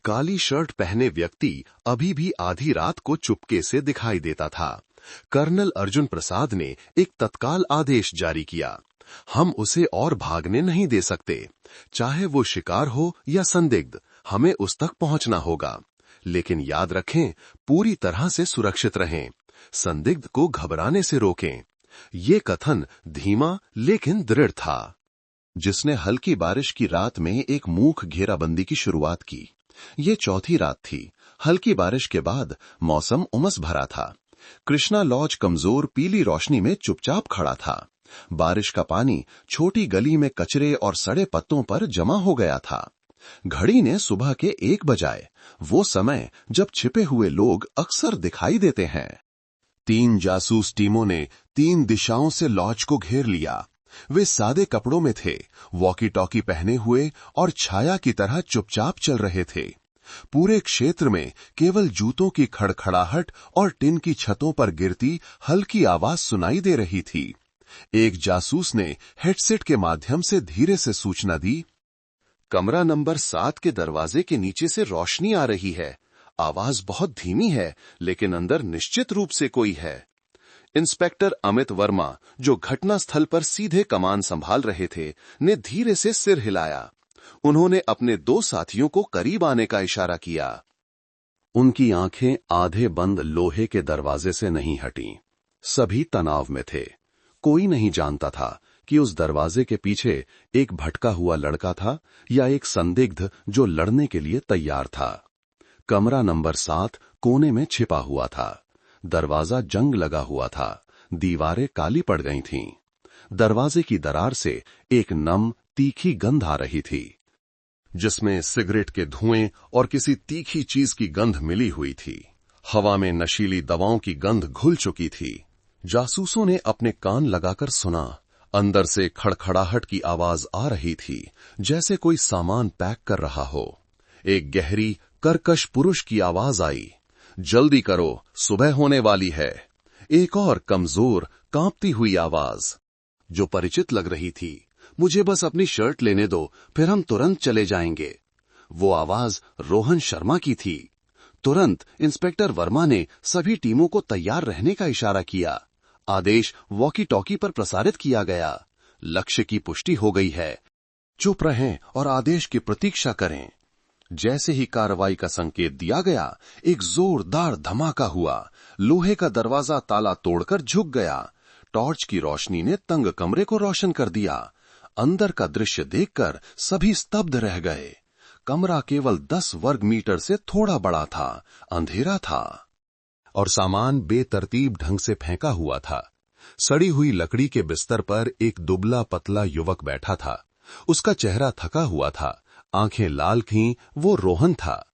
काली शर्ट पहने व्यक्ति अभी भी आधी रात को चुपके से दिखाई देता था। कर्नल अर्जुन प्रसाद ने एक तत्काल आदेश जारी किया। हम उसे और भागने नहीं दे सकते। चाहे वो शिकार हो या संदिग्ध, हमें उस तक पहुंचना होगा। लेकिन याद रखें, पूरी तरह से सुरक्षित रहें। संदिग्ध को घबराने से रोकें। ये कथन धीमा लेकिन दृढ़ था, जिसने हल्की बारिश की रात में एक मूक घेराबंदी की शुरुआत की। ये चौथी रात थी। हल्की बारिश के बाद मौसम उमस भरा था। कृष्णा लॉज कमजोर पीली रोशनी में चुपचाप खड़ा था। बारिश का पानी छोटी गली में कचरे और सड़े पत्तों पर जमा हो गया था। घड़ी ने सुबह के 1 बजाए, वो समय जब छिपे हुए लोग अक्सर दिखाई देते हैं। 3 जासूस टीमों ने 3 दिशाओं से लॉज को घेर लिया। वे सादे कपड़ों में थे, वॉकी टॉकी पहने हुए और छाया की तरह चुपचाप चल रहे थे। पूरे क्षेत्र में केवल जूतों की खड़खड़ाहट और टिन की छतों पर गिरती हल्की आवाज सुनाई दे रही थी। एक जासूस ने हेडसेट के माध्यम से धीरे से सूचना दी, कमरा नंबर 7 के दरवाजे के नीचे से रोशनी आ रही है। आवाज बहुत धीमी है, लेकिन अंदर निश्चित रूप से कोई है। इंस्पेक्टर अमित वर्मा, जो घटनास्थल पर सीधे कमान संभाल रहे थे, ने धीरे से सिर हिलाया। उन्होंने अपने 2 साथियों को करीब आने का इशारा किया। उनकी आंखें आधे बंद लोहे के दरवाजे से नहीं हटीं। सभी तनाव में थे। कोई नहीं जानता था कि उस दरवाजे के पीछे एक भटका हुआ लड़का था या एक संदिग्ध जो लड़ने के लिए तैयार था। कमरा नंबर 7 कोने में छिपा हुआ था। दरवाजा जंग लगा हुआ था। दीवारें काली पड़ गई थीं। दरवाजे की दरार से एक नम तीखी गंध आ रही थी, जिसमें सिगरेट के धुएं और किसी तीखी चीज की गंध मिली हुई थी। हवा में नशीली दवाओं की गंध घुल चुकी थी। जासूसों ने अपने कान लगाकर सुना। अंदर से खड़खड़ाहट की आवाज आ रही थी, जैसे कोई सामान पैक कर रहा हो। एक गहरी कर्कश पुरुष की आवाज आई, जल्दी करो, सुबह होने वाली है। एक और कमजोर कांपती हुई आवाज, जो परिचित लग रही थी, मुझे बस अपनी शर्ट लेने दो, फिर हम तुरंत चले जाएंगे। वो आवाज रोहन शर्मा की थी। तुरंत इंस्पेक्टर वर्मा ने सभी टीमों को तैयार रहने का इशारा किया। आदेश वॉकी टॉकी पर प्रसारित किया गया। लक्ष्य की पुष्टि हो गई है। चुप रहें और आदेश की प्रतीक्षा करें। जैसे ही कार्रवाई का संकेत दिया गया, एक जोरदार धमाका हुआ। लोहे का दरवाजा ताला तोड़कर झुक गया। टॉर्च की रोशनी ने तंग कमरे को रोशन कर दिया। अंदर का दृश्य देखकर सभी स्तब्ध रह गए। कमरा केवल 10 वर्ग मीटर से थोड़ा बड़ा था, अंधेरा था और सामान बेतरतीब ढंग से फेंका हुआ था। सड़ी हुई लकड़ी के बिस्तर पर एक दुबला पतला युवक बैठा था। उसका चेहरा थका हुआ था, आंखें लाल थीं। वो रोहन था।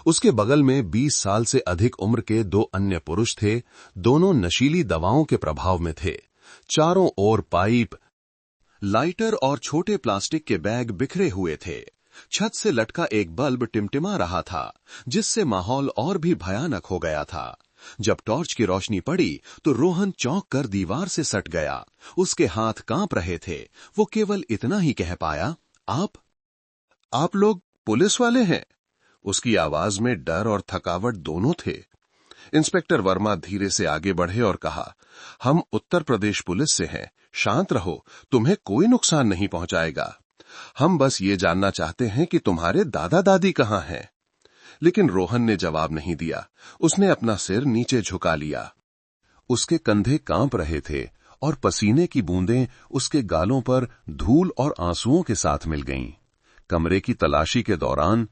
उसके बगल में 20 साल से अधिक उम्र के 2 अन्य पुरुष थे। दोनों नशीली दवाओं के प्रभाव में थे। चारों ओर पाइप, लाइटर और छोटे प्लास्टिक के बैग बिखरे हुए थे। छत से लटका एक बल्ब टिमटिमा रहा था, जिससे माहौल और भी भयानक हो गया था। जब टॉर्च की रोशनी पड़ी तो रोहन चौंक कर दीवार से सट गया। उसके हाथ कांप रहे थे। वो केवल इतना ही कह पाया, आप लोग पुलिस वाले हैं? उसकी आवाज में डर और थकावट दोनों थे। इंस्पेक्टर वर्मा धीरे से आगे बढ़े और कहा, हम उत्तर प्रदेश पुलिस से हैं। शांत रहो, तुम्हें कोई नुकसान नहीं पहुंचाएगा। हम बस ये जानना चाहते हैं कि तुम्हारे दादा दादी कहां हैं। लेकिन रोहन ने जवाब नहीं दिया। उसने अपना सिर नीचे झुका लिया। उसके कंधे कांप रहे थे और पसीने की बूंदें उसके गालों पर धूल और आंसुओं के साथ मिल गईं। कमरे की तलाशी के दौरान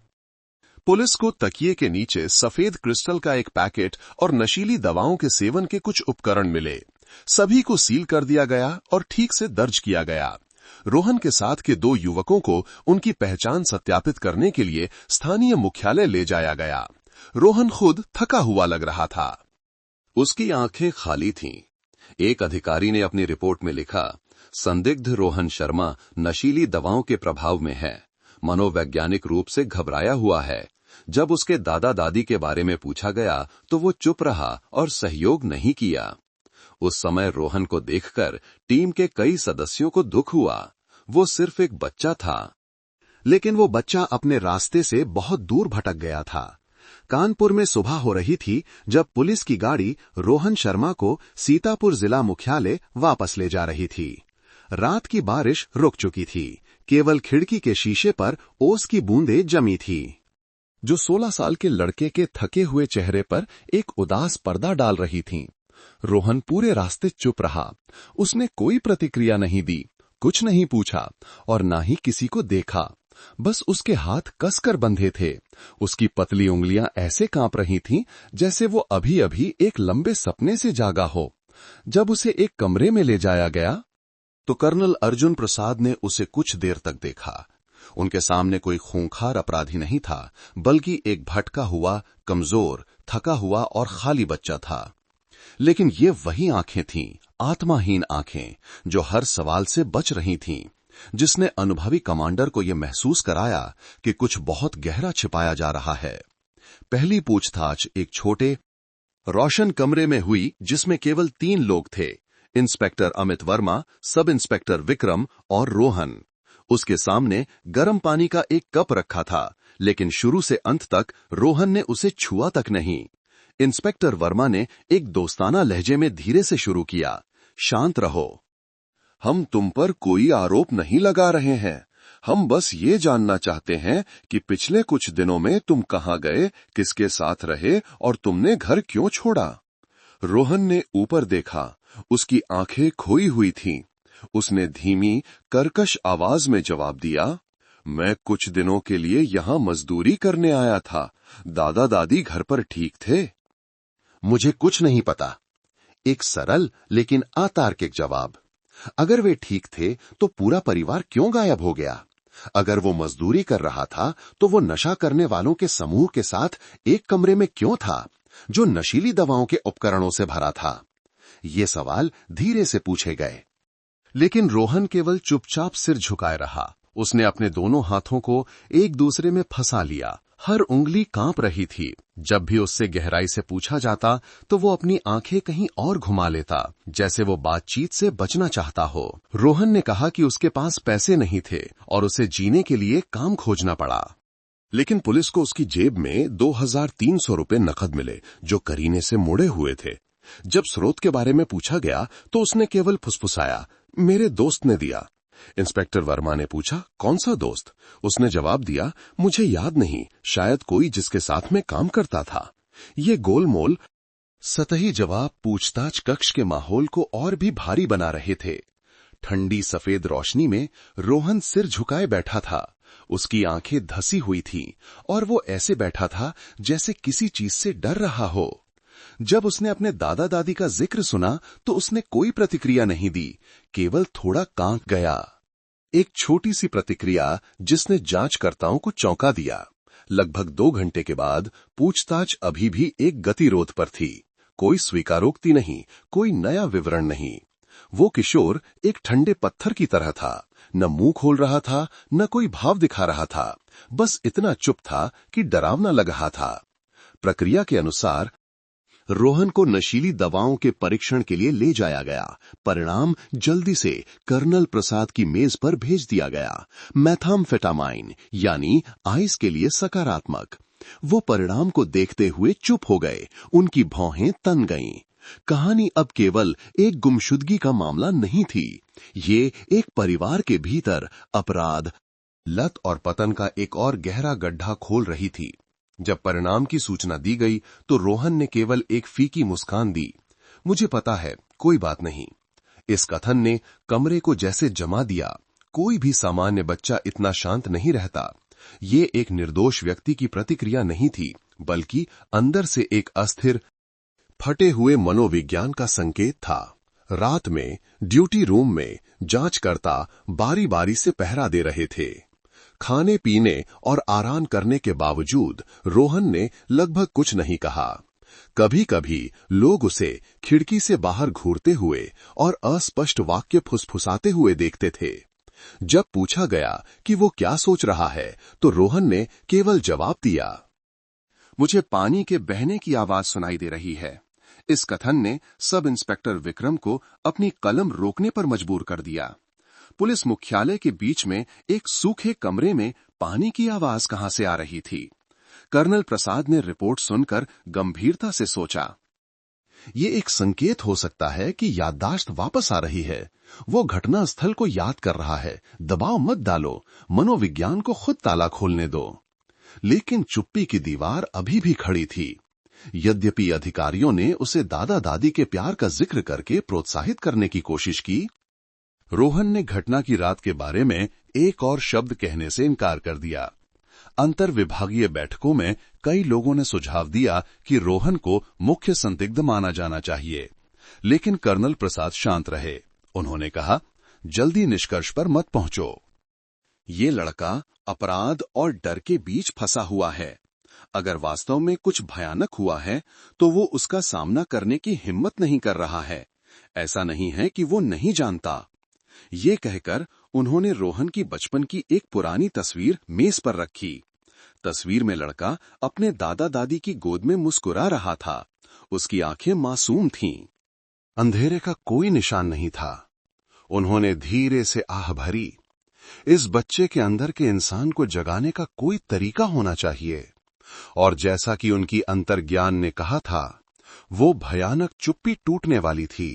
पुलिस को तकिए के नीचे सफेद क्रिस्टल का एक पैकेट और नशीली दवाओं के सेवन के कुछ उपकरण मिले। सभी को सील कर दिया गया और ठीक से दर्ज किया गया। रोहन के साथ के 2 युवकों को उनकी पहचान सत्यापित करने के लिए स्थानीय मुख्यालय ले जाया गया। रोहन खुद थका हुआ लग रहा था। उसकी आंखें खाली थीं। एक अधिकारी ने अपनी रिपोर्ट में लिखा, संदिग्ध रोहन शर्मा नशीली दवाओं के प्रभाव में है। मनोवैज्ञानिक रूप से घबराया हुआ है। जब उसके दादा दादी के बारे में पूछा गया तो वो चुप रहा और सहयोग नहीं किया। उस समय रोहन को देखकर टीम के कई सदस्यों को दुख हुआ। वो सिर्फ एक बच्चा था, लेकिन वो बच्चा अपने रास्ते से बहुत दूर भटक गया था। कानपुर में सुबह हो रही थी जब पुलिस की गाड़ी रोहन शर्मा को सीतापुर जिला मुख्यालय वापस ले जा रही थी। रात की बारिश रुक चुकी थी, केवल खिड़की के शीशे पर ओस की बूंदें जमी थी,
जो 16 साल के लड़के के थके हुए चेहरे पर एक उदास पर्दा डाल रही थीं। रोहन पूरे रास्ते चुप रहा। उसने कोई प्रतिक्रिया नहीं दी, कुछ नहीं पूछा और ना ही किसी को देखा। बस उसके हाथ कसकर बंधे थे। उसकी पतली उंगलियां ऐसे कांप रही थीं जैसे वो अभी अभी एक लंबे सपने से जागा हो। जब उसे एक कमरे में ले जाया गया
तो कर्नल अर्जुन प्रसाद ने उसे कुछ देर तक देखा। उनके सामने कोई खूंखार अपराधी नहीं था, बल्कि एक भटका हुआ, कमजोर, थका हुआ और खाली बच्चा था। लेकिन ये वही आंखें थीं, आत्माहीन आंखें, जो हर सवाल से बच रही थीं, जिसने अनुभवी कमांडर को यह महसूस कराया कि कुछ बहुत गहरा छिपाया जा रहा है। पहली पूछताछ एक छोटे, रोशन कमरे में हुई जिसमें केवल 3 लोग थे, inspector Amit Verma, sub inspector Vikram और रोहन। उसके सामने गर्म पानी का एक कप रखा था, लेकिन शुरू से अंत तक रोहन ने उसे छुआ तक नहीं। इंस्पेक्टर वर्मा ने एक दोस्ताना लहजे में धीरे से शुरू किया, शांत रहो, हम तुम पर कोई आरोप नहीं लगा रहे हैं। हम बस ये जानना चाहते हैं कि पिछले कुछ दिनों में तुम कहाँ गए, किसके साथ रहे और तुमने घर क्यों छोड़ा। रोहन ने ऊपर देखा, उसकी आंखें खोई हुई थीं। उसने धीमी, कर्कश आवाज में जवाब दिया, मैं कुछ दिनों के लिए यहाँ मजदूरी करने आया था। दादा दादी घर पर ठीक थे।
मुझे कुछ नहीं पता। एक सरल लेकिन अतार्किक जवाब। अगर वे ठीक थे तो पूरा परिवार क्यों गायब हो गया? अगर वो मजदूरी कर रहा था तो वो नशा करने वालों के समूह के साथ एक कमरे में क्यों था, जो नशीली दवाओं के उपकरणों से भरा था? ये सवाल धीरे से पूछे गए, लेकिन रोहन केवल चुपचाप सिर झुकाए रहा। उसने अपने दोनों हाथों को एक दूसरे में फंसा लिया। हर उंगली कांप रही थी। जब भी उससे गहराई से पूछा जाता तो वो अपनी आंखें कहीं और घुमा लेता, जैसे वो बातचीत से बचना चाहता हो। रोहन ने कहा कि उसके पास पैसे नहीं थे और उसे जीने के लिए काम खोजना पड़ा। लेकिन पुलिस को उसकी जेब में 2300 रुपए नकद मिले, जो करीने से मुड़े हुए थे। जब स्रोत के बारे में पूछा गया तो उसने केवल फुसफुसाया, मेरे दोस्त ने दिया। इंस्पेक्टर वर्मा ने पूछा, कौन सा दोस्त? उसने जवाब दिया, मुझे याद नहीं, शायद कोई जिसके साथ में काम करता था। ये गोलमोल सतही जवाब पूछताछ कक्ष के माहौल को और भी भारी बना रहे थे। ठंडी सफेद रोशनी में रोहन सिर झुकाए बैठा था। उसकी आंखें धसी हुई थीं और वो ऐसे बैठा था जैसे किसी चीज से डर रहा हो। जब उसने अपने दादा दादी का जिक्र सुना तो उसने कोई प्रतिक्रिया नहीं दी, केवल थोड़ा कांप गया। एक छोटी सी प्रतिक्रिया जिसने जांचकर्ताओं को चौंका दिया। लगभग 2 घंटे के बाद पूछताछ अभी भी एक गतिरोध पर थी। कोई स्वीकारोक्ति नहीं, कोई नया विवरण नहीं। वो किशोर एक ठंडे पत्थर की तरह था, न मुंह खोल रहा था, न कोई भाव दिखा रहा था। बस इतना चुप था कि डरावना लग रहा था। प्रक्रिया के अनुसार रोहन को नशीली दवाओं के परीक्षण के लिए ले जाया गया। परिणाम जल्दी से कर्नल प्रसाद की मेज पर भेज दिया गया। मेथाम्फेटामाइन यानी आइस के लिए सकारात्मक। वो परिणाम को देखते हुए चुप हो गए। उनकी भौहें तन गईं। कहानी अब केवल एक गुमशुदगी का मामला नहीं थी। ये एक परिवार के भीतर अपराध, लत और पतन का एक और गहरा गड्ढा खोल रही थी। जब परिणाम की सूचना दी गई तो रोहन ने केवल एक फीकी मुस्कान दी। मुझे पता है, कोई बात नहीं। इस कथन ने कमरे को जैसे जमा दिया। कोई भी सामान्य बच्चा इतना शांत नहीं रहता। ये एक निर्दोष व्यक्ति की प्रतिक्रिया नहीं थी, बल्कि अंदर से एक अस्थिर, फटे हुए मनोविज्ञान का संकेत था। रात में ड्यूटी रूम में जांचकर्ता बारी बारी से पहरा दे रहे थे। खाने पीने और आराम करने के बावजूद रोहन ने लगभग कुछ नहीं कहा। कभी कभी लोग उसे खिड़की से बाहर घूरते हुए और अस्पष्ट वाक्य फुसफुसाते हुए देखते थे। जब पूछा गया कि वो क्या सोच रहा है तो रोहन ने केवल जवाब दिया,
मुझे पानी के बहने की आवाज सुनाई दे रही है। इस कथन ने सब इंस्पेक्टर विक्रम को अपनी कलम रोकने पर मजबूर कर दिया। पुलिस मुख्यालय के बीच में एक सूखे कमरे में पानी की आवाज कहां से आ रही थी? कर्नल प्रसाद ने रिपोर्ट सुनकर गंभीरता से सोचा।
ये एक संकेत हो सकता है कि याददाश्त वापस आ रही है। वो घटना स्थल को याद कर रहा है। दबाव मत डालो, मनोविज्ञान को खुद ताला खोलने दो। लेकिन चुप्पी की दीवार अभी भी खड़ी थी। यद्यपि अधिकारियों ने उसे दादा दादी के प्यार का जिक्र करके प्रोत्साहित करने की कोशिश की, रोहन ने घटना की रात के बारे में एक और शब्द कहने से इनकार कर दिया। अंतर विभागीय बैठकों में कई लोगों ने सुझाव दिया कि रोहन को मुख्य संदिग्ध माना जाना चाहिए, लेकिन कर्नल प्रसाद शांत रहे। उन्होंने कहा, जल्दी निष्कर्ष पर मत पहुंचो। ये लड़का अपराध और डर के बीच फंसा हुआ है। अगर वास्तव में कुछ भयानक हुआ है तो वो उसका सामना करने की हिम्मत नहीं कर रहा है। ऐसा नहीं है कि वो नहीं जानता। ये कहकर उन्होंने रोहन की बचपन की एक पुरानी तस्वीर मेज पर रखी। तस्वीर में लड़का अपने दादा दादी की गोद में मुस्कुरा रहा था। उसकी आंखें मासूम थीं। अंधेरे का कोई निशान नहीं था। उन्होंने धीरे से आह भरी। इस बच्चे के अंदर के इंसान को जगाने का कोई तरीका होना चाहिए। और जैसा कि उनकी अंतर्ज्ञान ने कहा था, वो भयानक चुप्पी टूटने वाली थी,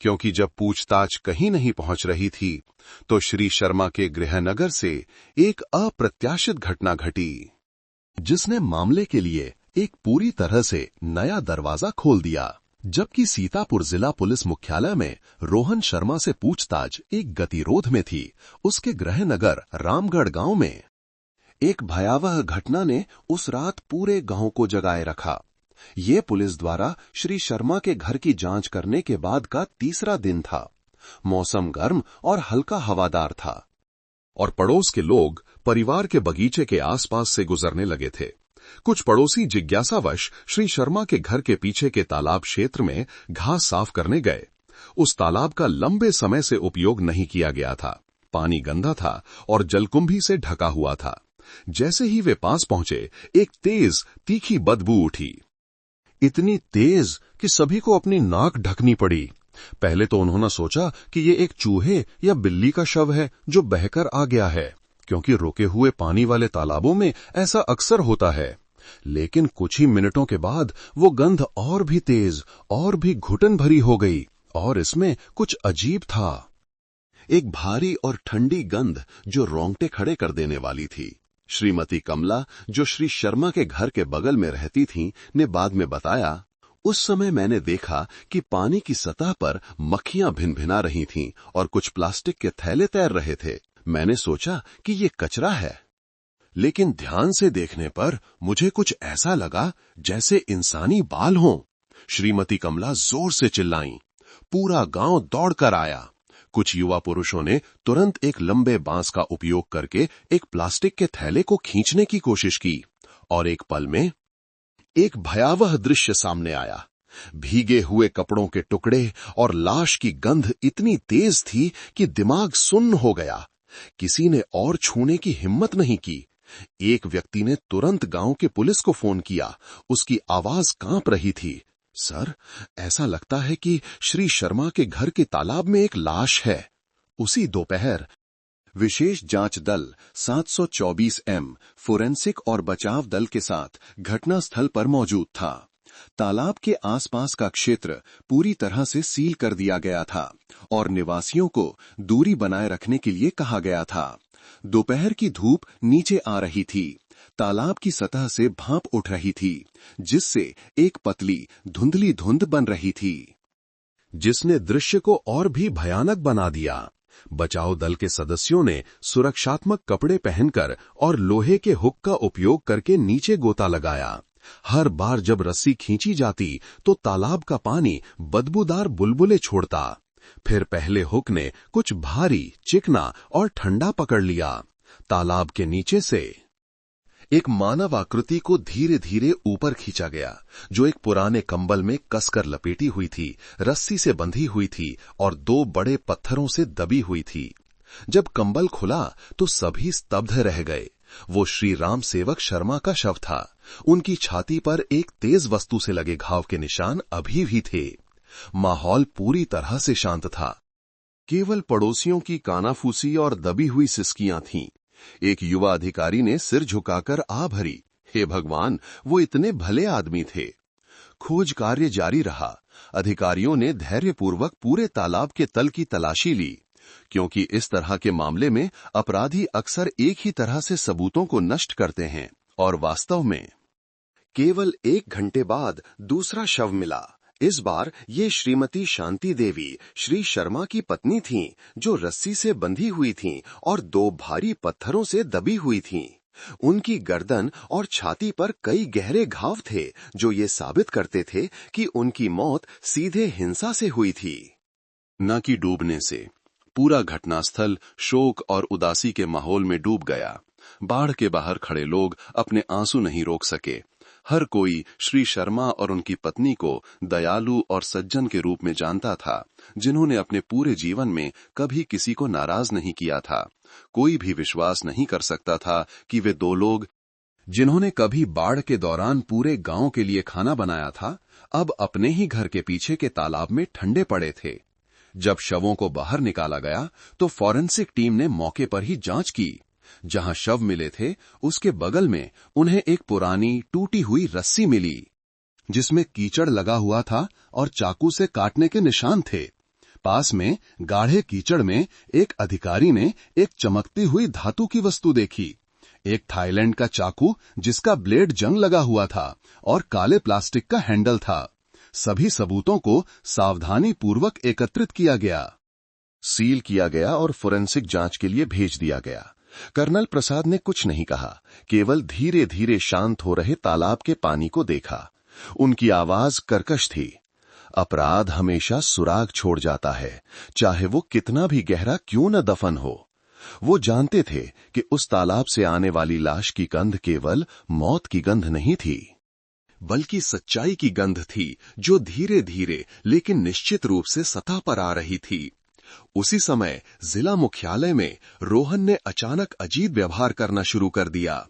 क्योंकि जब पूछताछ कहीं नहीं पहुंच रही थी तो श्री शर्मा के गृहनगर से एक अप्रत्याशित घटना घटी, जिसने मामले के लिए एक पूरी तरह से नया दरवाजा खोल दिया। जबकि सीतापुर जिला पुलिस मुख्यालय में रोहन शर्मा से पूछताछ एक गतिरोध में थी, उसके गृहनगर रामगढ़ गांव में एक भयावह घटना ने उस रात पूरे गांव को जगाए रखा। ये पुलिस द्वारा श्री शर्मा के घर की जांच करने के बाद का तीसरा दिन था। मौसम गर्म और हल्का हवादार था और पड़ोस के लोग परिवार के बगीचे के आसपास से गुजरने लगे थे। कुछ पड़ोसी जिज्ञासावश श्री शर्मा के घर के पीछे के तालाब क्षेत्र में घास साफ करने गए। उस तालाब का लंबे समय से उपयोग नहीं किया गया था। पानी गंदा था और जलकुंभी से ढका हुआ था। जैसे ही वे पास पहुंचे, एक तेज तीखी बदबू उठी, इतनी तेज कि सभी को अपनी नाक ढकनी पड़ी। पहले तो उन्होंने सोचा कि ये एक चूहे या बिल्ली का शव है जो बहकर आ गया है, क्योंकि रुके हुए पानी वाले तालाबों में ऐसा अक्सर होता है। लेकिन कुछ ही मिनटों के बाद वो गंध और भी तेज और भी घुटन भरी हो गई, और इसमें कुछ अजीब था। एक भारी और ठंडी गंध जो रोंगटे खड़े कर देने वाली थी। श्रीमती कमला, जो श्री शर्मा के घर के बगल में रहती थीं, ने बाद में बताया, उस समय मैंने देखा कि पानी की सतह पर मक्खियां भिनभिना रही थीं और कुछ प्लास्टिक के थैले तैर रहे थे। मैंने सोचा कि ये कचरा है, लेकिन ध्यान से देखने पर मुझे कुछ ऐसा लगा जैसे इंसानी बाल हों। श्रीमती कमला जोर से चिल्लाईं। पूरा गांव दौड़कर आया। कुछ युवा पुरुषों ने तुरंत एक लंबे बांस का उपयोग करके एक प्लास्टिक के थैले को खींचने की कोशिश की, और एक पल में एक भयावह दृश्य सामने आया। भीगे हुए कपड़ों के टुकड़े और लाश की गंध इतनी तेज थी कि दिमाग सुन्न हो गया। किसी ने और छूने की हिम्मत नहीं की। एक व्यक्ति ने तुरंत गांव के पुलिस को फोन किया। उसकी आवाज कांप रही थी, सर, ऐसा लगता है कि श्री शर्मा के घर के तालाब में एक लाश है। उसी दोपहर विशेष जांच दल 724M फोरेंसिक और बचाव दल के साथ घटनास्थल पर मौजूद था। तालाब के आसपास का क्षेत्र पूरी तरह से सील कर दिया गया था और निवासियों को दूरी बनाए रखने के लिए कहा गया था। दोपहर की धूप नीचे आ रही थी। तालाब की सतह से भाप उठ रही थी, जिससे एक पतली धुंधली धुंध बन रही थी, जिसने दृश्य को और भी भयानक बना दिया। बचाव दल के सदस्यों ने सुरक्षात्मक कपड़े पहनकर और लोहे के हुक का उपयोग करके नीचे गोता लगाया। हर बार जब रस्सी खींची जाती तो तालाब का पानी बदबूदार बुलबुले छोड़ता। फिर पहले हुक ने कुछ भारी, चिकना और ठंडा पकड़ लिया। तालाब के नीचे से एक मानव आकृति को धीरे धीरे ऊपर खींचा गया, जो एक पुराने कंबल में कसकर लपेटी हुई थी, रस्सी से बंधी हुई थी और 2 बड़े पत्थरों से दबी हुई थी। जब कंबल खुला तो सभी स्तब्ध रह गए। वो श्री राम सेवक शर्मा का शव था। उनकी छाती पर एक तेज वस्तु से लगे घाव के निशान अभी भी थे। माहौल पूरी तरह से शांत था। केवल पड़ोसियों की कानाफूसी और दबी हुई सिसकियां थीं। एक युवा अधिकारी ने सिर झुकाकर आ भरी, हे भगवान, वो इतने भले आदमी थे। खोज कार्य जारी रहा। अधिकारियों ने धैर्यपूर्वक पूरे तालाब के तल की तलाशी ली, क्योंकि इस तरह के मामले में अपराधी अक्सर एक ही तरह से सबूतों को नष्ट करते हैं। और वास्तव में केवल 1 घंटे बाद दूसरा शव मिला। इस बार ये श्रीमती शांति देवी श्री शर्मा की पत्नी थीं, जो रस्सी से बंधी हुई थीं और 2 भारी पत्थरों से दबी हुई थीं। उनकी गर्दन और छाती पर कई गहरे घाव थे, जो ये साबित करते थे कि उनकी मौत सीधे हिंसा से हुई थी, न कि डूबने से। पूरा घटनास्थल शोक और उदासी के माहौल में डूब गया। बाढ़ के बाहर खड़े लोग अपने आंसू नहीं रोक सके। हर कोई श्री शर्मा और उनकी पत्नी को दयालु और सज्जन के रूप में जानता था, जिन्होंने अपने पूरे जीवन में कभी किसी को नाराज नहीं किया था। कोई भी विश्वास नहीं कर सकता था कि वे 2 लोग, जिन्होंने कभी बाढ़ के दौरान पूरे गांव के लिए खाना बनाया था, अब अपने ही घर के पीछे के तालाब में ठंडे पड़े थे। जब शवों को बाहर निकाला गया तो फॉरेंसिक टीम ने मौके पर ही जांच की। जहां शव मिले थे, उसके बगल में उन्हें एक पुरानी टूटी हुई रस्सी मिली, जिसमें कीचड़ लगा हुआ था और चाकू से काटने के निशान थे। पास में गाढ़े कीचड़ में एक अधिकारी ने एक चमकती हुई धातु की वस्तु देखी, एक थाईलैंड का चाकू जिसका ब्लेड जंग लगा हुआ था और काले प्लास्टिक का हैंडल था। सभी सबूतों को सावधानी पूर्वक एकत्रित किया गया, सील किया गया और फोरेंसिक जांच के लिए भेज दिया गया। कर्नल प्रसाद ने कुछ नहीं कहा, केवल धीरे धीरे शांत हो रहे तालाब के पानी को देखा। उनकी आवाज कर्कश थी। अपराध हमेशा सुराग छोड़ जाता है, चाहे वो कितना भी गहरा क्यों न दफन हो। वो जानते थे कि उस तालाब से आने वाली लाश की गंध केवल मौत की गंध नहीं थी, बल्कि सच्चाई की गंध थी, जो धीरे धीरे लेकिन निश्चित रूप से सतह पर आ रही थी। उसी समय जिला मुख्यालय में रोहन ने अचानक अजीब व्यवहार करना शुरू कर दिया।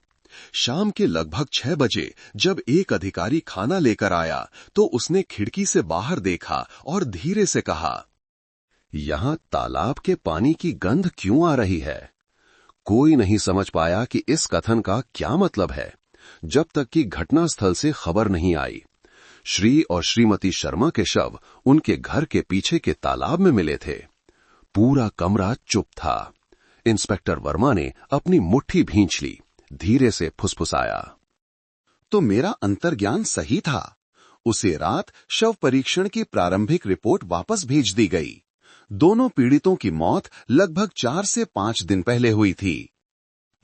शाम के लगभग 6 बजे जब एक अधिकारी खाना लेकर आया, तो उसने खिड़की से बाहर देखा और धीरे से कहा, यहां तालाब के पानी की गंध क्यों आ रही है? कोई नहीं समझ पाया कि इस कथन का क्या मतलब है, जब तक कि घटनास्थल से खबर नहीं आई। श्री और श्रीमती शर्मा के शव उनके घर के पीछे के तालाब में मिले थे। पूरा कमरा चुप था। इंस्पेक्टर वर्मा ने अपनी मुट्ठी भींच ली, धीरे से फुसफुसाया, तो मेरा अंतर्ज्ञान सही था। उसी रात शव परीक्षण की प्रारंभिक रिपोर्ट वापस भेज दी गई। दोनों पीड़ितों की मौत लगभग 4 से 5 दिन पहले हुई थी,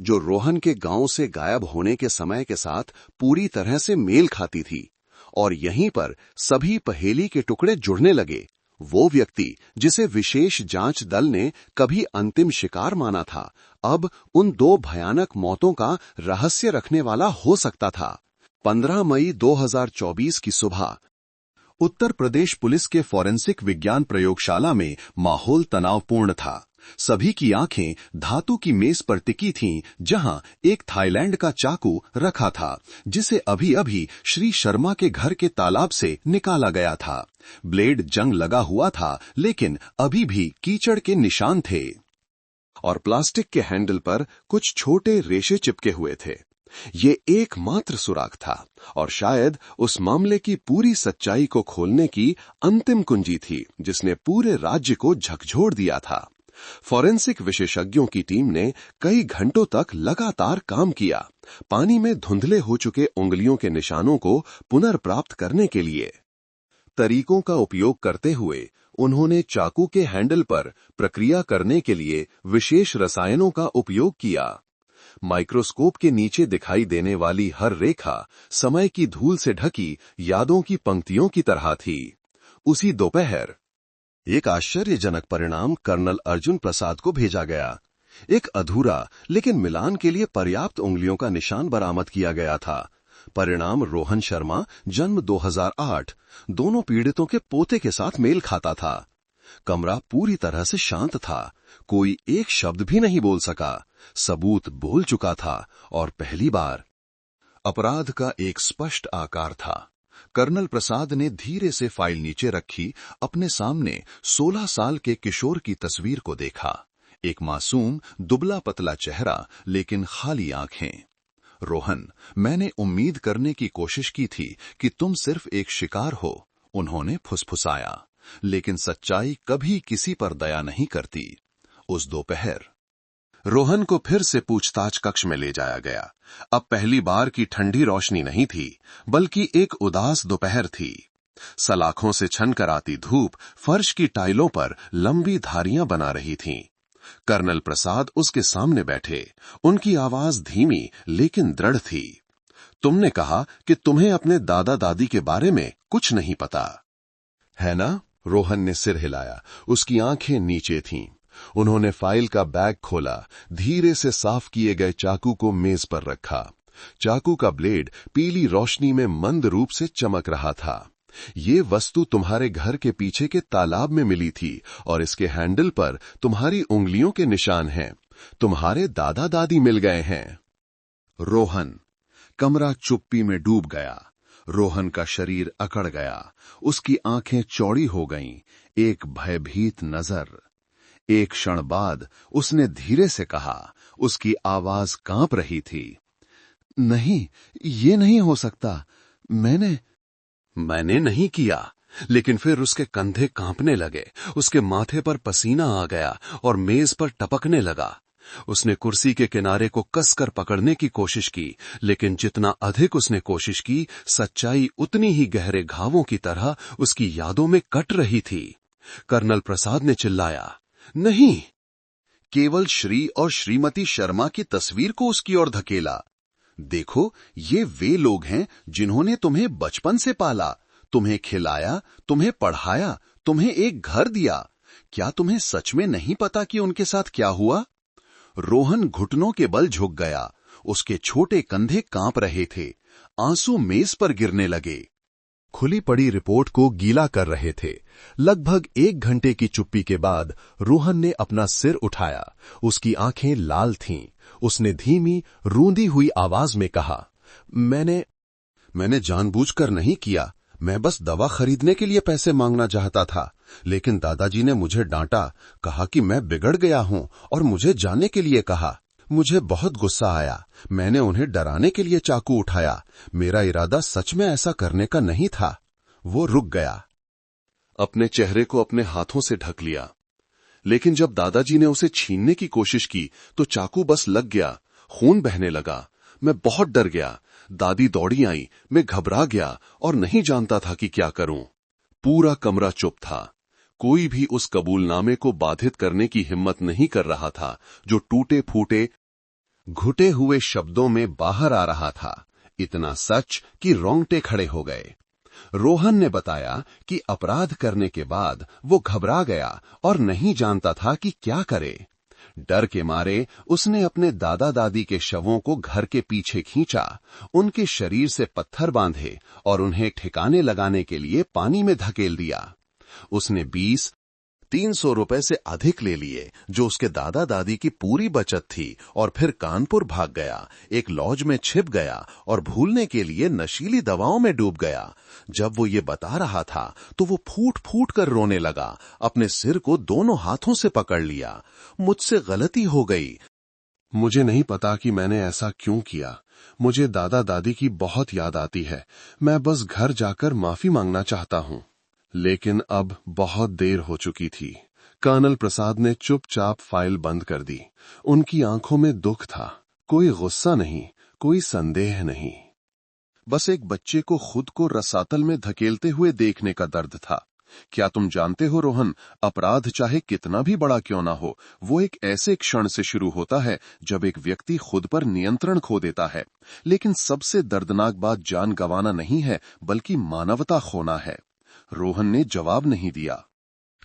जो रोहन के गांव से गायब होने के समय के साथ पूरी तरह से मेल खाती थी। और यहीं पर सभी पहेली के टुकड़े जुड़ने लगे। वो व्यक्ति जिसे विशेष जांच दल ने कभी अंतिम शिकार माना था, अब उन 2 भयानक मौतों का रहस्य रखने वाला हो सकता था। 15 मई 2024 की सुबह उत्तर प्रदेश पुलिस के फॉरेंसिक विज्ञान प्रयोगशाला में माहौल तनावपूर्ण था। सभी की आंखें धातु की मेज पर टिकी थीं, जहां एक थाईलैंड का चाकू रखा था, जिसे अभी अभी श्री शर्मा के घर के तालाब से निकाला गया था। ब्लेड जंग लगा हुआ था, लेकिन अभी भी कीचड़ के निशान थे और प्लास्टिक के हैंडल पर कुछ छोटे रेशे चिपके हुए थे। ये एकमात्र सुराग था और शायद उस मामले की पूरी सच्चाई को खोलने की अंतिम कुंजी थी, जिसने पूरे राज्य को झकझोर दिया था। फॉरेंसिक विशेषज्ञों की टीम ने कई घंटों तक लगातार काम किया, पानी में धुंधले हो चुके उंगलियों के निशानों को पुनर्प्राप्त करने के लिए। तरीकों का उपयोग करते हुए उन्होंने चाकू के हैंडल पर प्रक्रिया करने के लिए विशेष रसायनों का उपयोग किया। माइक्रोस्कोप के नीचे दिखाई देने वाली हर रेखा समय की धूल से ढकी यादों की पंक्तियों की तरह थी। उसी दोपहर एक आश्चर्यजनक परिणाम कर्नल अर्जुन प्रसाद को भेजा गया। एक अधूरा लेकिन मिलान के लिए पर्याप्त उंगलियों का निशान बरामद किया गया था। परिणाम रोहन शर्मा, जन्म 2008, दोनों पीड़ितों के पोते के साथ मेल खाता था। कमरा पूरी तरह से शांत था, कोई एक शब्द भी नहीं बोल सका। सबूत बोल चुका था और पहली बार अपराध का एक स्पष्ट आकार था। कर्नल प्रसाद ने धीरे से फाइल नीचे रखी, अपने सामने 16 साल के किशोर की तस्वीर को देखा। एक मासूम, दुबला पतला चेहरा, लेकिन खाली आंखें। रोहन, मैंने उम्मीद करने की कोशिश की थी कि तुम सिर्फ एक शिकार हो, उन्होंने फुसफुसाया, लेकिन सच्चाई कभी किसी पर दया नहीं करती। उस दोपहर रोहन को फिर से पूछताछ कक्ष में ले जाया गया। अब पहली बार की ठंडी रोशनी नहीं थी, बल्कि एक उदास दोपहर थी। सलाखों से छनकर आती धूप फर्श की टाइलों पर लंबी धारियां बना रही थीं। कर्नल प्रसाद उसके सामने बैठे, उनकी आवाज धीमी लेकिन दृढ़ थी। तुमने कहा कि तुम्हें अपने दादा दादी के बारे में कुछ नहीं पता, है ना? रोहन ने सिर हिलाया, उसकी आंखें नीचे थीं। उन्होंने फाइल का बैग खोला, धीरे से साफ किए गए चाकू को मेज पर रखा। चाकू का ब्लेड पीली रोशनी में मंद रूप से चमक रहा था। ये वस्तु तुम्हारे घर के पीछे के तालाब में मिली थी और इसके हैंडल पर तुम्हारी उंगलियों के निशान हैं। तुम्हारे दादा दादी मिल गए हैं। रोहन, कमरा चुप्पी में डूब गया। रोहन का शरीर अकड़ गया, उसकी आंखें चौड़ी हो गईं, एक भयभीत नजर। एक क्षण बाद उसने धीरे से कहा, उसकी आवाज कांप रही थी, नहीं, ये नहीं हो सकता। मैंने नहीं किया। लेकिन फिर उसके कंधे कांपने लगे, उसके माथे पर पसीना आ गया और मेज पर टपकने लगा। उसने कुर्सी के किनारे को कसकर पकड़ने की कोशिश की, लेकिन जितना अधिक उसने कोशिश की, सच्चाई उतनी ही गहरे घावों की तरह उसकी यादों में कट रही थी। कर्नल प्रसाद ने चिल्लाया, नहीं! केवल श्री और श्रीमती शर्मा की तस्वीर को उसकी ओर धकेला। देखो, ये वे लोग हैं जिन्होंने तुम्हें बचपन से पाला, तुम्हें खिलाया, तुम्हें पढ़ाया, तुम्हें एक घर दिया। क्या तुम्हें सच में नहीं पता कि उनके साथ क्या हुआ? रोहन घुटनों के बल झुक गया, उसके छोटे कंधे कांप रहे थे, आंसू मेज पर गिरने लगे। खुली पड़ी रिपोर्ट को गीला कर रहे थे। लगभग 1 घंटे की चुप्पी के बाद रोहन ने अपना सिर उठाया, उसकी आंखें लाल थीं। उसने धीमी, रूंधी हुई आवाज में कहा, मैंने जानबूझकर नहीं किया। मैं बस दवा खरीदने के लिए पैसे मांगना चाहता था, लेकिन दादाजी ने मुझे डांटा, कहा कि मैं बिगड़ गया हूं और मुझे जाने के लिए कहा। मुझे बहुत गुस्सा आया। मैंने उन्हें डराने के लिए चाकू उठाया। मेरा इरादा सच में ऐसा करने का नहीं था। वो रुक गया, अपने चेहरे को अपने हाथों से ढक लिया। लेकिन जब दादाजी ने उसे छीनने की कोशिश की तो चाकू बस लग गया, खून बहने लगा। मैं बहुत डर गया। दादी दौड़ी आई, मैं घबरा गया और नहीं जानता था कि क्या करूं। पूरा कमरा चुप था। कोई भी उस कबूलनामे को बाधित करने की हिम्मत नहीं कर रहा था, जो टूटे फूटे, घुटे हुए शब्दों में बाहर आ रहा था। इतना सच कि रोंगटे खड़े हो गए। रोहन ने बताया कि अपराध करने के बाद वो घबरा गया और नहीं जानता था कि क्या करे। डर के मारे उसने अपने दादा दादी के शवों को घर के पीछे खींचा, उनके शरीर से पत्थर बांधे और उन्हें ठिकाने लगाने के लिए पानी में धकेल दिया। उसने 20-300 रुपए से अधिक ले लिए, जो उसके दादा दादी की पूरी बचत थी, और फिर कानपुर भाग गया, एक लॉज में छिप गया और भूलने के लिए नशीली दवाओं में डूब गया। जब वो ये बता रहा था तो वो फूट फूट कर रोने लगा, अपने सिर को दोनों हाथों से पकड़ लिया। मुझसे गलती हो गई। मुझे नहीं पता कि मैंने ऐसा क्यों किया। मुझे दादा दादी की बहुत याद आती है। मैं बस घर जाकर माफी मांगना चाहता हूं। लेकिन अब बहुत देर हो चुकी थी। कर्नल प्रसाद ने चुपचाप फाइल बंद कर दी। उनकी आंखों में दुख था, कोई गुस्सा नहीं, कोई संदेह नहीं। बस एक बच्चे को खुद को रसातल में धकेलते हुए देखने का दर्द था। क्या तुम जानते हो रोहन, अपराध चाहे कितना भी बड़ा क्यों ना हो, वो एक ऐसे क्षण से शुरू होता है जब एक व्यक्ति खुद पर नियंत्रण खो देता है। लेकिन सबसे दर्दनाक बात जान गंवाना नहीं है, बल्कि मानवता खोना है। रोहन ने जवाब नहीं दिया,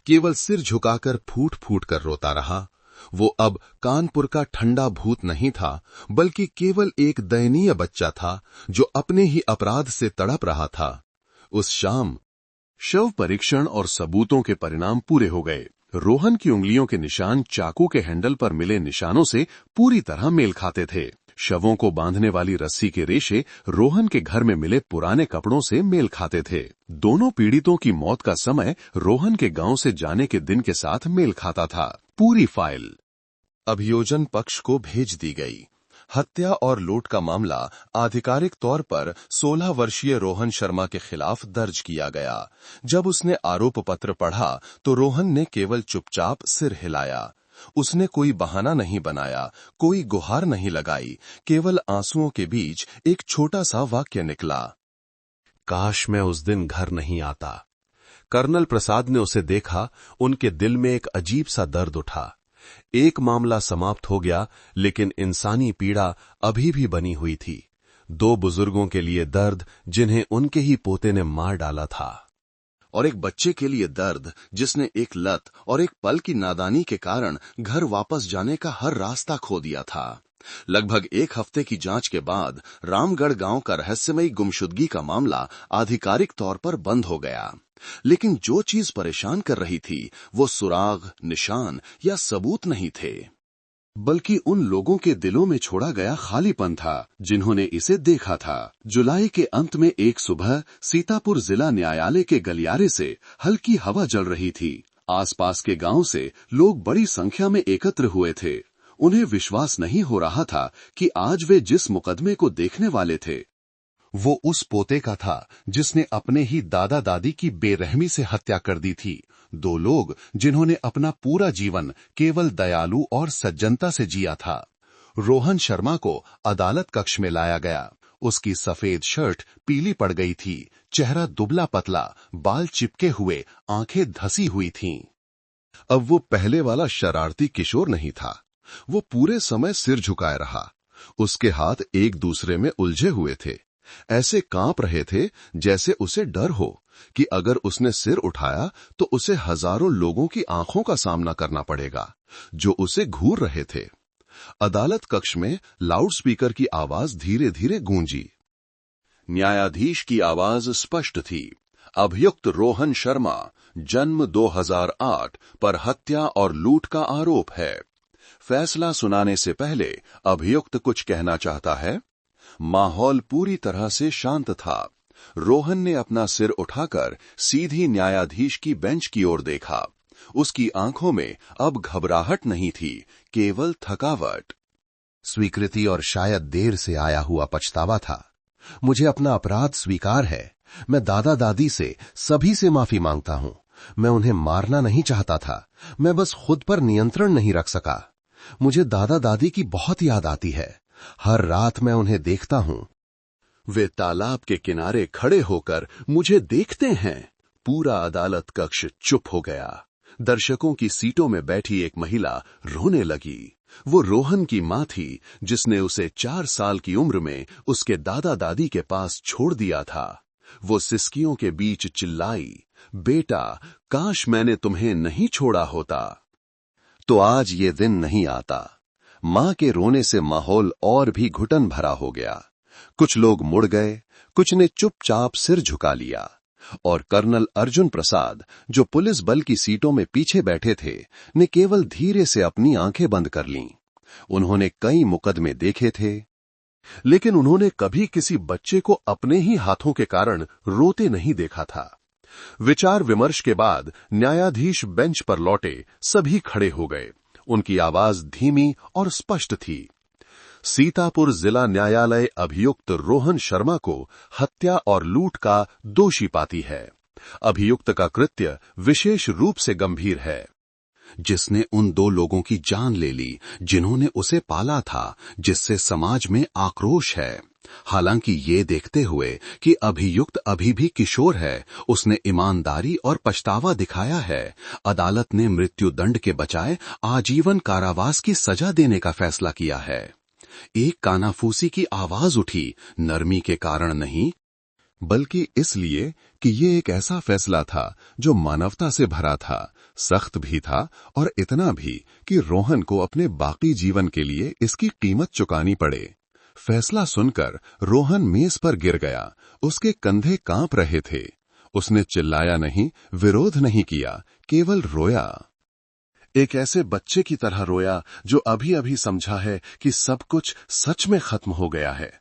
केवल सिर झुकाकर फूट फूट कर रोता रहा। वो अब कानपुर का ठंडा भूत नहीं था, बल्कि केवल एक दयनीय बच्चा था जो अपने ही अपराध से तड़प रहा था। उस शाम शव परीक्षण और सबूतों के परिणाम पूरे हो गए। रोहन की उंगलियों के निशान चाकू के हैंडल पर मिले निशानों से पूरी तरह मेल खाते थे। शवों को बांधने वाली रस्सी के रेशे रोहन के घर में मिले पुराने कपड़ों से मेल खाते थे। दोनों पीड़ितों की मौत का समय रोहन के गांव से जाने के दिन के साथ मेल खाता था। पूरी फाइल अभियोजन पक्ष को भेज दी गई। हत्या और लूट का मामला आधिकारिक तौर पर 16 वर्षीय रोहन शर्मा के खिलाफ दर्ज किया गया। जब उसने आरोप पत्र पढ़ा तो रोहन ने केवल चुपचाप सिर हिलाया। उसने कोई बहाना नहीं बनाया, कोई गुहार नहीं लगाई, केवल आंसुओं के बीच एक छोटा सा वाक्य निकला, काश मैं उस दिन घर नहीं आता। कर्नल प्रसाद ने उसे देखा, उनके दिल में एक अजीब सा दर्द उठा। एक मामला समाप्त हो गया, लेकिन इंसानी पीड़ा अभी भी बनी हुई थी। 2 बुजुर्गों के लिए दर्द जिन्हें उनके ही पोते ने मार डाला था,
और एक बच्चे के लिए दर्द जिसने एक लत और एक पल की नादानी के कारण घर वापस जाने का हर रास्ता खो दिया था। लगभग 1 हफ्ते की जांच के बाद रामगढ़ गांव का रहस्यमयी गुमशुदगी का मामला आधिकारिक तौर पर बंद हो गया। लेकिन जो चीज परेशान कर रही थी वो सुराग, निशान या सबूत नहीं थे, बल्कि उन लोगों के दिलों में छोड़ा गया खालीपन था जिन्होंने इसे देखा था। जुलाई के अंत में एक सुबह सीतापुर जिला न्यायालय के गलियारे से हल्की हवा चल रही थी। आसपास के गांव से लोग बड़ी संख्या में एकत्र हुए थे। उन्हें विश्वास नहीं हो रहा था कि आज वे जिस मुकदमे को देखने वाले थे वो उस पोते का था जिसने अपने ही दादा दादी की बेरहमी से हत्या कर दी थी। 2 लोग जिन्होंने अपना पूरा जीवन केवल दयालु और सज्जनता से जिया था। रोहन शर्मा को अदालत कक्ष में लाया गया। उसकी सफेद शर्ट पीली पड़ गई थी, चेहरा दुबला पतला, बाल चिपके हुए, आंखें धसी हुई थीं। अब वो पहले वाला शरारती किशोर नहीं था। वो पूरे समय सिर झुकाए रहा। उसके हाथ एक दूसरे में उलझे हुए थे, ऐसे कांप रहे थे जैसे उसे डर हो कि अगर उसने सिर उठाया तो उसे हजारों लोगों की आंखों का सामना करना पड़ेगा जो उसे घूर रहे थे। अदालत कक्ष में लाउडस्पीकर की आवाज धीरे धीरे गूंजी। न्यायाधीश की आवाज स्पष्ट थी। अभियुक्त रोहन शर्मा, जन्म 2008, पर हत्या और लूट का आरोप है। फैसला सुनाने से पहले अभियुक्त कुछ कहना चाहता है। माहौल पूरी तरह से शांत था। रोहन ने अपना सिर उठाकर सीधी न्यायाधीश की बेंच की ओर देखा। उसकी आंखों में अब घबराहट नहीं थी, केवल थकावट। स्वीकृति और शायद देर से आया हुआ पछतावा था। मुझे अपना अपराध स्वीकार है। मैं दादा दादी से, सभी से माफी मांगता हूं। मैं उन्हें मारना नहीं चाहता था, मैं बस खुद पर नियंत्रण नहीं रख सका। मुझे दादा दादी की बहुत याद आती है। हर रात मैं उन्हें देखता हूं। वे तालाब के किनारे खड़े होकर मुझे देखते हैं। पूरा अदालत कक्ष चुप हो गया। दर्शकों की सीटों में बैठी एक महिला रोने लगी। वो रोहन की मां थी जिसने उसे 4 साल की उम्र में उसके दादा दादी के पास छोड़ दिया था। वो सिसकियों के बीच चिल्लाई, बेटा, काश मैंने तुम्हें नहीं छोड़ा होता तो आज ये दिन नहीं आता। मां के रोने से माहौल और भी घुटन भरा हो गया। कुछ लोग मुड़ गए, कुछ ने चुपचाप सिर झुका लिया, और कर्नल अर्जुन प्रसाद, जो पुलिस बल की सीटों में पीछे बैठे थे, ने केवल धीरे से अपनी आंखें बंद कर लीं। उन्होंने कई मुकदमे देखे थे, लेकिन उन्होंने कभी किसी बच्चे को अपने ही हाथों के कारण रोते नहीं देखा था। विचार विमर्श के बाद न्यायाधीश बेंच पर लौटे। सभी खड़े हो गए। उनकी आवाज धीमी और स्पष्ट थी। सीतापुर जिला न्यायालय अभियुक्त रोहन शर्मा को हत्या और लूट का दोषी पाती है। अभियुक्त का कृत्य विशेष रूप से गंभीर है। जिसने उन 2 लोगों की जान ले ली जिन्होंने उसे पाला था, जिससे समाज में आक्रोश है। हालांकि ये देखते हुए कि अभियुक्त अभी भी किशोर है, उसने ईमानदारी और पछतावा दिखाया है। अदालत ने मृत्युदंड के बजाय आजीवन कारावास की सजा देने का फैसला किया है। एक कानाफूसी की आवाज उठी, नरमी के कारण नहीं, बल्कि इसलिए कि ये एक ऐसा फैसला था जो मानवता से भरा था, सख्त भी था और इतना भी कि रोहन को अपने बाकी जीवन के लिए इसकी कीमत चुकानी पड़े। फैसला सुनकर रोहन मेज पर गिर गया। उसके कंधे कांप रहे थे। उसने चिल्लाया नहीं, विरोध नहीं किया, केवल रोया।
एक ऐसे बच्चे की तरह रोया जो अभी अभी समझा है कि सब कुछ सच में खत्म हो गया है।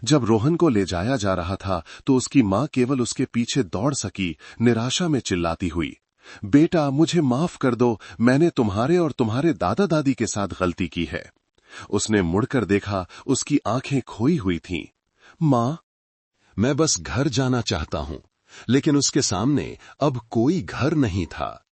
जब रोहन को ले जाया जा रहा था तो उसकी मां केवल उसके पीछे दौड़ सकी, निराशा में चिल्लाती हुई, बेटा मुझे माफ कर दो, मैंने तुम्हारे और तुम्हारे दादा दादी के साथ गलती की है। उसने मुड़कर देखा, उसकी आंखें खोई हुई थीं। मां, मैं बस घर जाना चाहता हूं। लेकिन उसके सामने अब कोई घर नहीं था।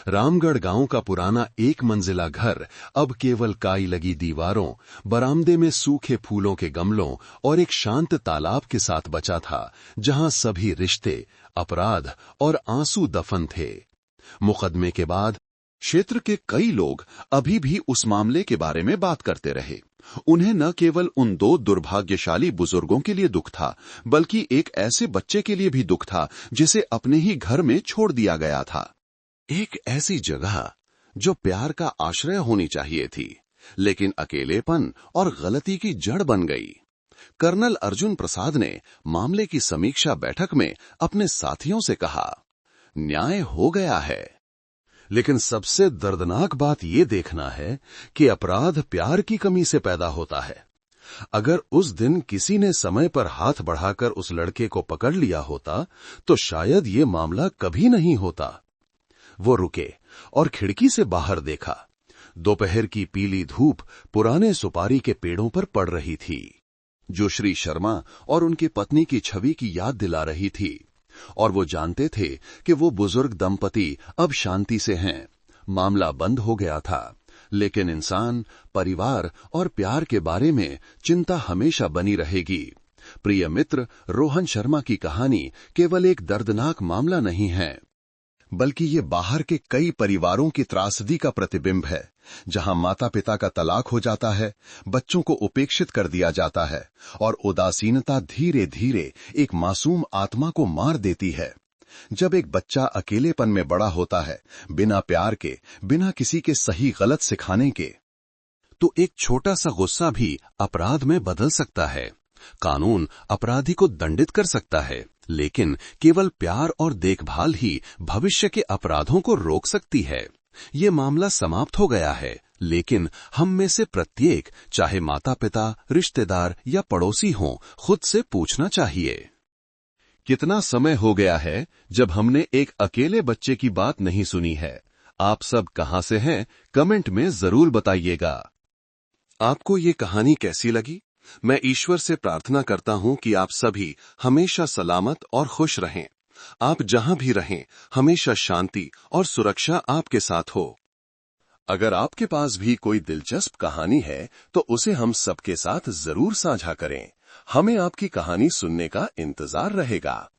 रामगढ़ गांव का पुराना एक मंजिला घर अब केवल काई लगी दीवारों, बरामदे में सूखे फूलों के गमलों और एक शांत तालाब के साथ बचा था, जहां सभी रिश्ते, अपराध और आंसू दफन थे। मुकदमे के बाद क्षेत्र के कई लोग अभी भी उस मामले के बारे में बात करते रहे। उन्हें न केवल उन दो दुर्भाग्यशाली बुजुर्गों के लिए दुख था, बल्कि एक ऐसे बच्चे के लिए भी दुख था जिसे अपने ही घर में छोड़ दिया गया था। एक ऐसी जगह जो प्यार का आश्रय होनी चाहिए थी, लेकिन अकेलेपन और गलती की जड़ बन गई। कर्नल अर्जुन प्रसाद ने मामले की समीक्षा बैठक में अपने साथियों से कहा, न्याय हो गया है, लेकिन सबसे दर्दनाक बात यह देखना है कि अपराध प्यार की कमी से पैदा होता है। अगर उस दिन किसी ने समय पर हाथ बढ़ाकर उस लड़के को पकड़ लिया होता तो शायद ये मामला कभी नहीं होता। वो रुके और खिड़की से बाहर देखा। दोपहर की पीली धूप पुराने सुपारी के पेड़ों पर पड़ रही थी, जो श्री शर्मा और उनकी पत्नी की छवि की याद दिला रही थी। और वो जानते थे कि वो बुजुर्ग दंपति अब शांति से हैं। मामला बंद हो गया था, लेकिन इंसान, परिवार और प्यार के बारे में चिंता हमेशा बनी रहेगी। प्रिय मित्र, रोहन शर्मा की कहानी केवल एक दर्दनाक मामला नहीं है, बल्कि ये बाहर के कई परिवारों की त्रासदी का प्रतिबिंब है, जहां माता पिता का तलाक हो जाता है, बच्चों को उपेक्षित कर दिया जाता है और उदासीनता धीरे धीरे एक मासूम आत्मा को मार देती है। जब एक बच्चा अकेलेपन में बड़ा होता है, बिना प्यार के, बिना किसी के सही गलत सिखाने के, तो एक छोटा सा गुस्सा भी अपराध में बदल सकता है। कानून अपराधी को दंडित कर सकता है, लेकिन केवल प्यार और देखभाल ही भविष्य के अपराधों को रोक सकती है। ये मामला समाप्त हो गया है, लेकिन हम में से प्रत्येक, चाहे माता पिता, रिश्तेदार या पड़ोसी हों, खुद से पूछना चाहिए, कितना समय हो गया है जब हमने एक अकेले बच्चे की बात नहीं सुनी है। आप सब कहां से हैं, कमेंट में जरूर बताइएगा। आपको ये कहानी कैसी लगी? मैं ईश्वर से प्रार्थना करता हूं कि आप सभी हमेशा सलामत और खुश रहें। आप जहां भी रहें, हमेशा शांति और सुरक्षा आपके साथ हो। अगर आपके पास भी कोई दिलचस्प कहानी है तो उसे हम सबके साथ जरूर साझा करें। हमें आपकी कहानी सुनने का इंतजार रहेगा।